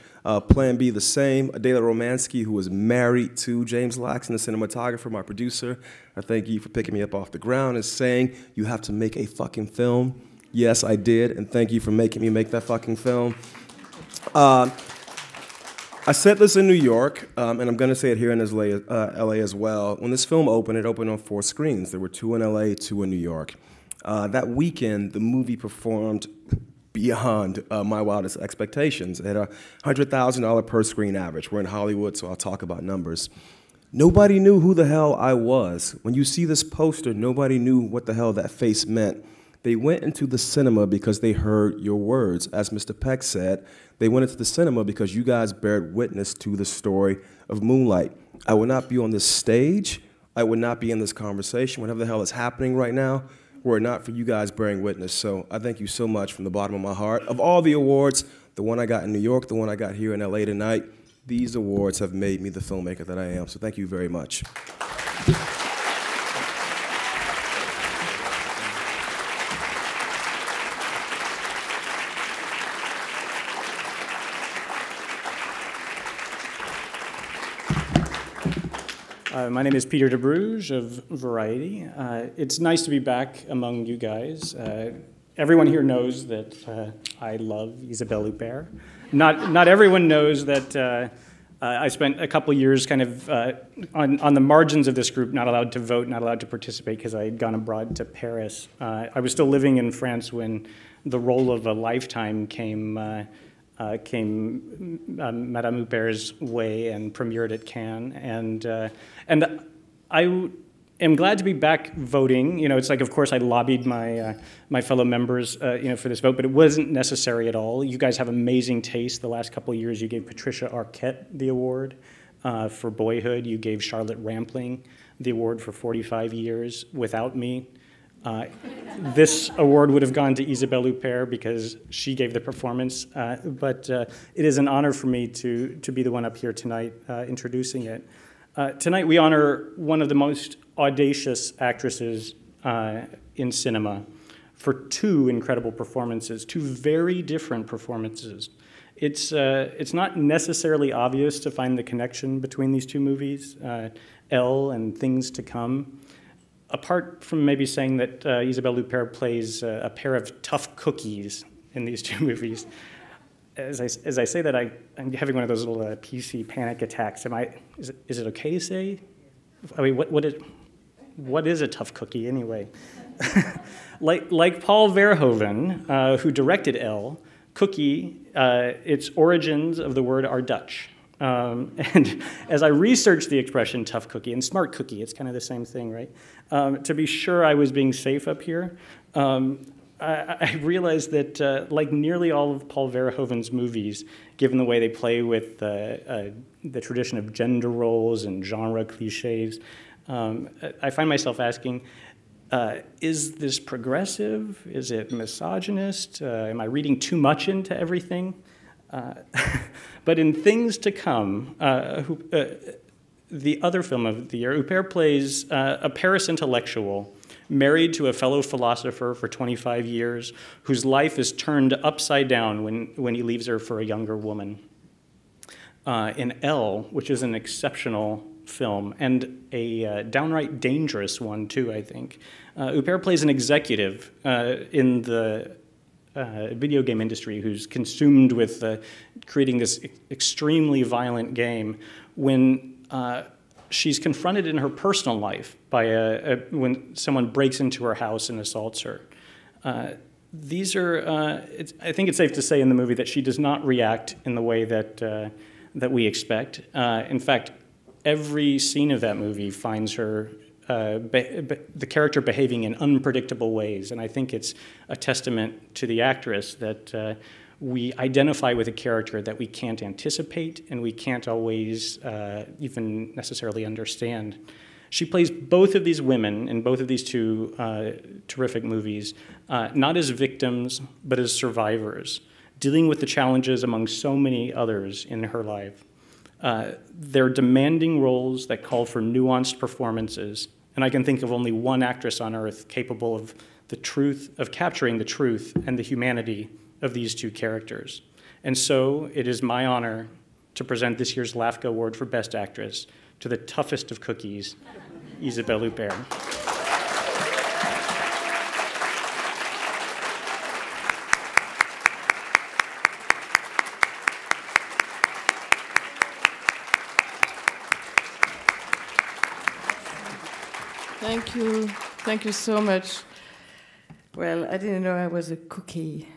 Plan B, the same. Adela Romansky, who was married to James Laxton, the cinematographer, my producer. I thank you for picking me up off the ground and saying, you have to make a fucking film. Yes, I did, and thank you for making me make that fucking film. I said this in New York, and I'm going to say it here in LA as well. When this film opened, it opened on 4 screens. There were 2 in LA, 2 in New York. That weekend, the movie performed beyond my wildest expectations. It had a $100,000 per screen average. We're in Hollywood, so I'll talk about numbers. Nobody knew who the hell I was. When you see this poster, nobody knew what the hell that face meant. They went into the cinema because they heard your words. As Mr. Peck said, they went into the cinema because you guys bear witness to the story of Moonlight. I would not be on this stage. I would not be in this conversation, whatever the hell is happening right now, were it not for you guys bearing witness. So I thank you so much from the bottom of my heart. Of all the awards, the one I got in New York, the one I got here in LA tonight, these awards have made me the filmmaker that I am. So thank you very much. My name is Peter de Bruges of Variety. It's nice to be back among you guys. Everyone here knows that I love Isabelle Huppert. Not everyone knows that I spent a couple years kind of on the margins of this group, not allowed to vote, not allowed to participate because I had gone abroad to Paris. I was still living in France when the role of a lifetime came Madame Huppert's way and premiered at Cannes, and I am glad to be back voting. You know, it's like, of course, I lobbied my fellow members, for this vote, but it wasn't necessary at all. You guys have amazing taste. The last couple of years, you gave Patricia Arquette the award for Boyhood. You gave Charlotte Rampling the award for 45 years without me. This award would have gone to Isabelle Huppert because she gave the performance, but it is an honor for me to be the one up here tonight introducing it. Tonight we honor one of the most audacious actresses in cinema for 2 incredible performances, 2 very different performances. It's not necessarily obvious to find the connection between these 2 movies, Elle and Things to Come. Apart from maybe saying that Isabelle Huppert plays a pair of tough cookies in these 2 movies, as I say that, I'm having one of those little PC panic attacks. Is it okay to say? I mean, what is a tough cookie anyway? like Paul Verhoeven, who directed Elle, cookie, its origins of the word are Dutch. And as I researched the expression tough cookie and smart cookie, it's kind of the same thing, right? To be sure I was being safe up here, I realized that like nearly all of Paul Verhoeven's movies, given the way they play with the tradition of gender roles and genre cliches, I find myself asking, is this progressive? Is it misogynist? Am I reading too much into everything? But in Things to Come, the other film of the year, Huppert plays a Paris intellectual married to a fellow philosopher for 25 years whose life is turned upside down when he leaves her for a younger woman. In Elle, which is an exceptional film, and a downright dangerous one too, I think. Huppert plays an executive in the video game industry who's consumed with creating this extremely violent game when she's confronted in her personal life by when someone breaks into her house and assaults her. These are, I think it's safe to say in the movie that she does not react in the way that we expect. In fact, every scene of that movie finds her, the character behaving in unpredictable ways, and I think it's a testament to the actress that we identify with a character that we can't anticipate and we can't always even necessarily understand. She plays both of these women in both of these two terrific movies, not as victims, but as survivors, dealing with the challenges among so many others in her life. They're demanding roles that call for nuanced performances, and I can think of only one actress on earth capable of capturing the truth and the humanity of these two characters. And so it is my honor to present this year's LAFCA Award for Best Actress to the toughest of cookies, Isabelle Huppert. Thank you so much. Well, I didn't know I was a cookie,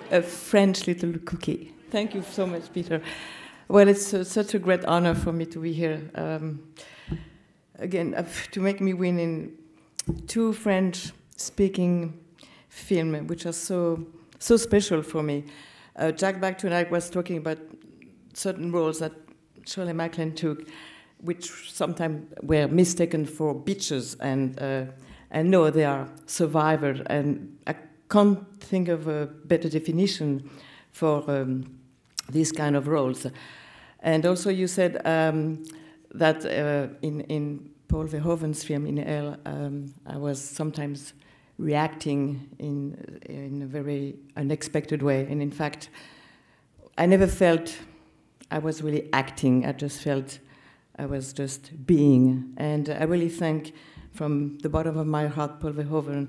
a French little cookie. Thank you so much, Peter. Well, it's such a great honor for me to be here. Again, to make me win in two French-speaking films, which are so special for me. Jack Black tonight was talking about certain roles that Shirley MacLaine took, which sometimes were mistaken for bitches, and no, they are survivors. And I can't think of a better definition for these kind of roles. And also you said that in Paul Verhoeven's film, in Hell, I was sometimes reacting in a very unexpected way. And in fact, I never felt I was really acting. I just felt I was just being. And I really thank, from the bottom of my heart, Paul Verhoeven,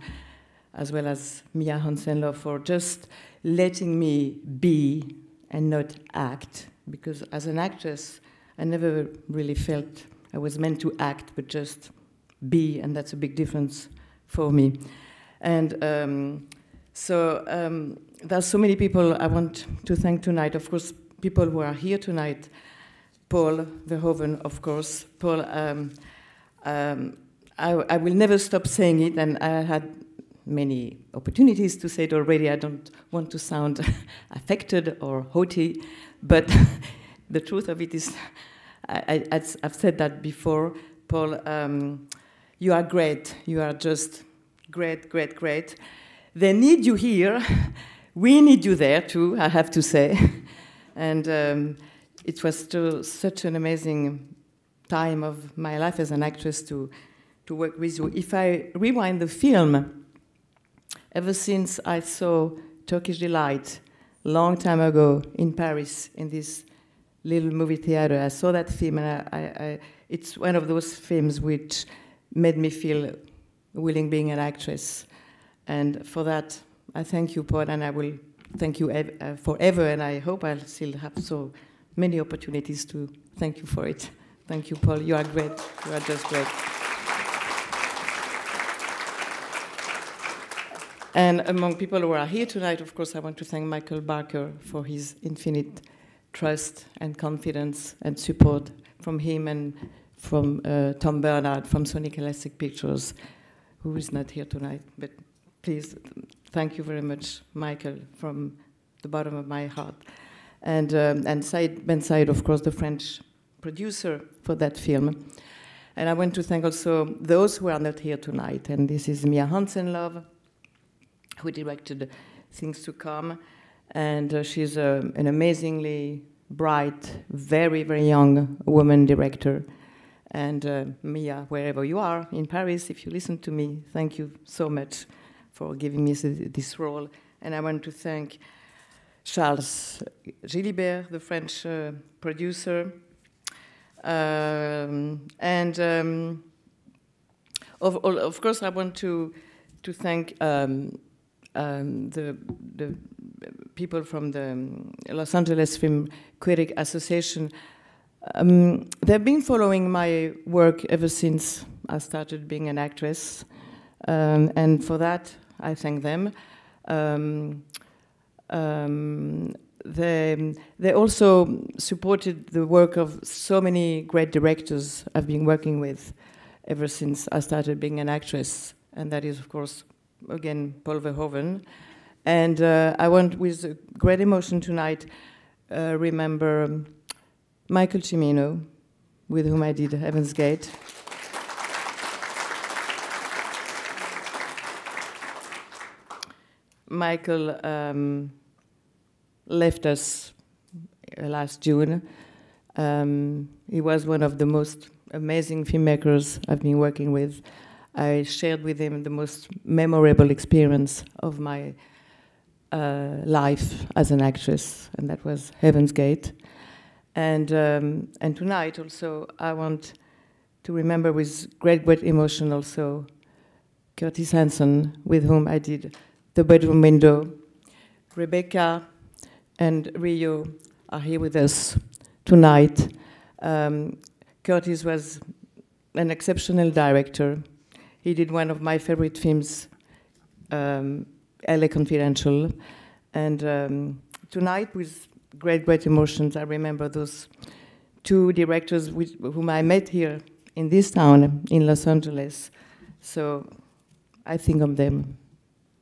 as well as Mia Hansen-Løve, for just letting me be and not act. Because as an actress, I never really felt I was meant to act, but just be, and that's a big difference for me. And there's so many people I want to thank tonight. Of course, people who are here tonight. Paul Verhoeven, of course. Paul, I will never stop saying it, and I had many opportunities to say it already. I don't want to sound affected or haughty, but the truth of it is, I've said that before. Paul, you are great. You are just great, great, great. They need you here. We need you there, too, I have to say. And it was such an amazing time of my life as an actress to work with you. If I rewind the film, ever since I saw Turkish Delight long time ago in Paris, in this little movie theater, I saw that film, and it's one of those films which made me feel willing being an actress. And for that, I thank you, Paul, and I will thank you forever, and I hope I'll still have so many opportunities to thank you for it. Thank you, Paul. You are great. You are just great. And among people who are here tonight, of course, I want to thank Michael Barker for his infinite trust and confidence and support from him and from Tom Bernard from Sony Classic Pictures, who is not here tonight. But please, thank you very much, Michael, from the bottom of my heart. And Ben Said, of course, the French producer for that film. And I want to thank also those who are not here tonight. And this is Mia Hansen-Løve, who directed Things to Come. And she's an amazingly bright, very, very young woman director. And Mia, wherever you are, in Paris, if you listen to me, thank you so much for giving me this role. And I want to thank Charles Gilibert, the French producer, Of course, I want to thank the people from the Los Angeles Film Critic Association. They've been following my work ever since I started being an actress, and for that I thank them. They also supported the work of so many great directors I've been working with ever since I started being an actress, and that is, of course, again, Paul Verhoeven. And I want, with great emotion tonight, remember Michael Cimino, with whom I did Heaven's Gate. Michael left us last June. He was one of the most amazing filmmakers I've been working with. I shared with him the most memorable experience of my life as an actress, and that was Heaven's Gate. And tonight also I want to remember with great emotion also Curtis Hanson, with whom I did The Bedroom Window. Rebecca and Rio are here with us tonight. Curtis was an exceptional director. He did one of my favorite films, LA Confidential. And tonight, with great emotions, I remember those two directors whom I met here in this town, in Los Angeles. So I think of them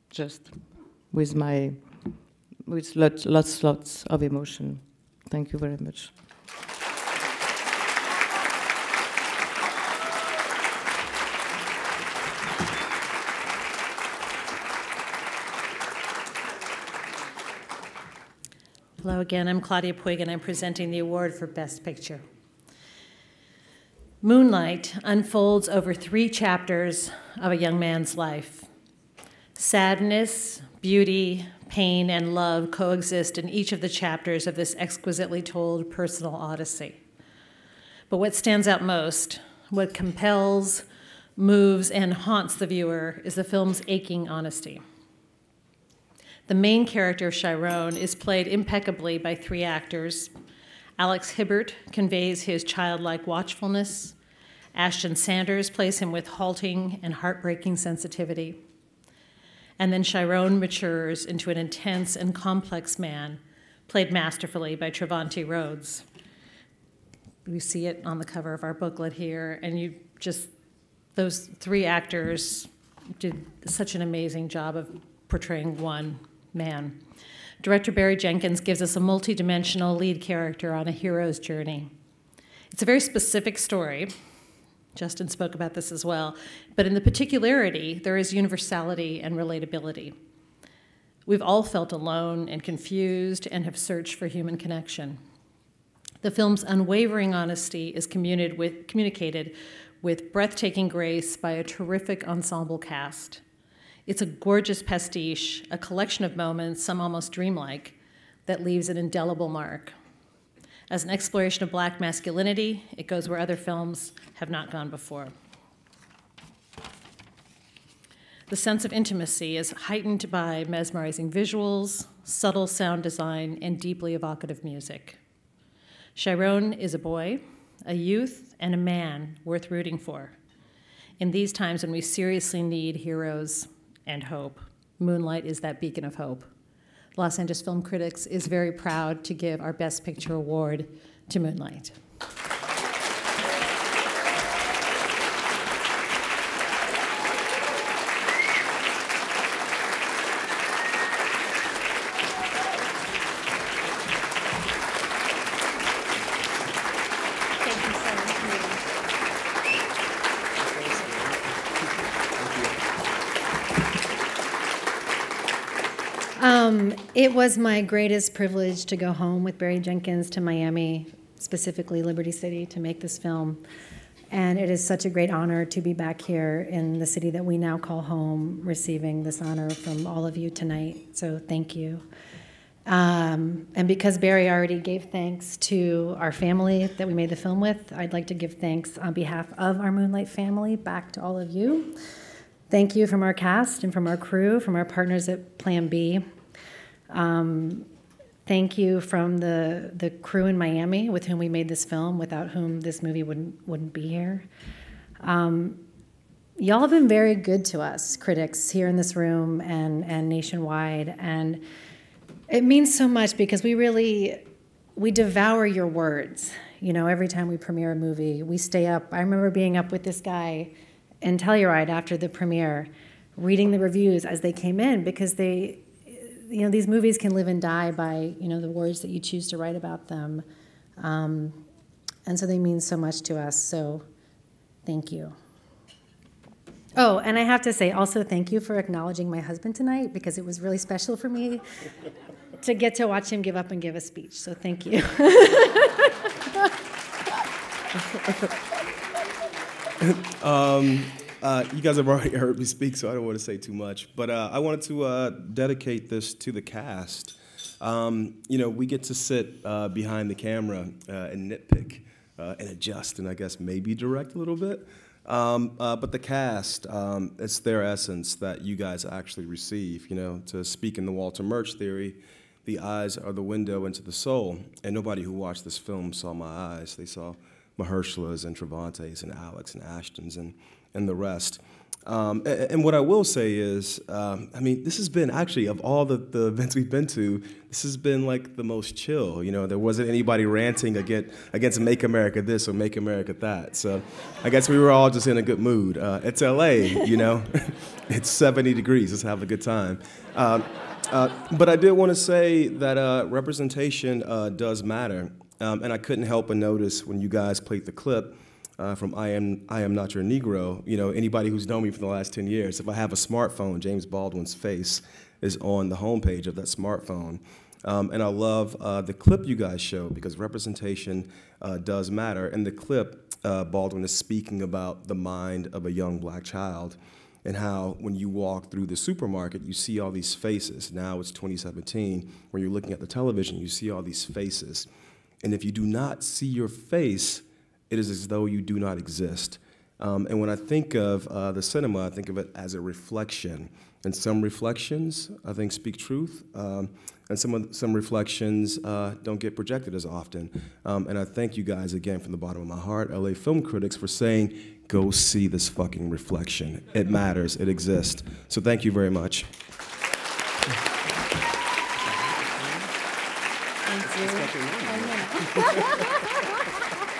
just with lots of emotion. Thank you very much. Hello again, I'm Claudia Puig, and I'm presenting the award for Best Picture. Moonlight unfolds over 3 chapters of a young man's life. Sadness, beauty, pain, and love coexist in each of the chapters of this exquisitely told personal odyssey. But what stands out most, what compels, moves, and haunts the viewer is the film's aching honesty. The main character, Chiron, is played impeccably by 3 actors. Alex Hibbert conveys his childlike watchfulness. Ashton Sanders plays him with halting and heartbreaking sensitivity. And then Chiron matures into an intense and complex man, played masterfully by Trevante Rhodes. We see it on the cover of our booklet here, and those 3 actors did such an amazing job of portraying one man. Director Barry Jenkins gives us a multi-dimensional lead character on a hero's journey. It's a very specific story. Justin spoke about this as well. But in the particularity, there is universality and relatability. We've all felt alone and confused and have searched for human connection. The film's unwavering honesty is communicated with breathtaking grace by a terrific ensemble cast. It's a gorgeous pastiche, a collection of moments, some almost dreamlike, that leaves an indelible mark. As an exploration of Black masculinity, it goes where other films have not gone before. The sense of intimacy is heightened by mesmerizing visuals, subtle sound design, and deeply evocative music. Chiron is a boy, a youth, and a man worth rooting for. In these times when we seriously need heroes and hope, Moonlight is that beacon of hope. Los Angeles Film Critics is very proud to give our Best Picture award to Moonlight. It was my greatest privilege to go home with Barry Jenkins to Miami, specifically Liberty City, to make this film. And it is such a great honor to be back here in the city that we now call home, receiving this honor from all of you tonight. So thank you. And because Barry already gave thanks to our family that we made the film with, I'd like to give thanks on behalf of our Moonlight family back to all of you. Thank you from our cast and from our crew, from our partners at Plan B. Thank you from the crew in Miami with whom we made this film, without whom this movie wouldn't be here. Y'all have been very good to us, critics here in this room and nationwide, and it means so much because we devour your words. You know, every time we premiere a movie, we stay up. I remember being up with this guy in Telluride after the premiere, reading the reviews as they came in, because these movies can live and die by, the words that you choose to write about them. And so they mean so much to us, so thank you. Oh, and I have to say also thank you for acknowledging my husband tonight, because it was really special for me to get to watch him give up and give a speech, so thank you. You guys have already heard me speak, so I don't want to say too much. But I wanted to dedicate this to the cast. We get to sit behind the camera and nitpick and adjust, and I guess maybe direct a little bit. But the cast, it's their essence that you guys actually receive. To speak in the Walter Murch theory, the eyes are the window into the soul. And nobody who watched this film saw my eyes. They saw Mahershala's and Travante's and Alex and Ashton's and the rest. And what I will say is, this has been actually, of all the events we've been to, this has been like the most chill. There wasn't anybody ranting against Make America this or Make America that. So I guess we were all just in a good mood. It's LA, It's 70 degrees. Let's have a good time. But I did want to say that representation does matter. And I couldn't help but notice when you guys played the clip from I Am Not Your Negro, anybody who's known me for the last 10 years, if I have a smartphone, James Baldwin's face is on the homepage of that smartphone. And I love the clip you guys showed, because representation does matter. In the clip, Baldwin is speaking about the mind of a young black child, and how when you walk through the supermarket, you see all these faces. Now it's 2017, when you're looking at the television, you see all these faces. And if you do not see your face, it is as though you do not exist. And when I think of the cinema, I think of it as a reflection. And some reflections, I think, speak truth. And some reflections don't get projected as often. And I thank you guys again from the bottom of my heart, LA film critics, for saying, go see this fucking reflection. It matters, it exists. So thank you very much. Thank you.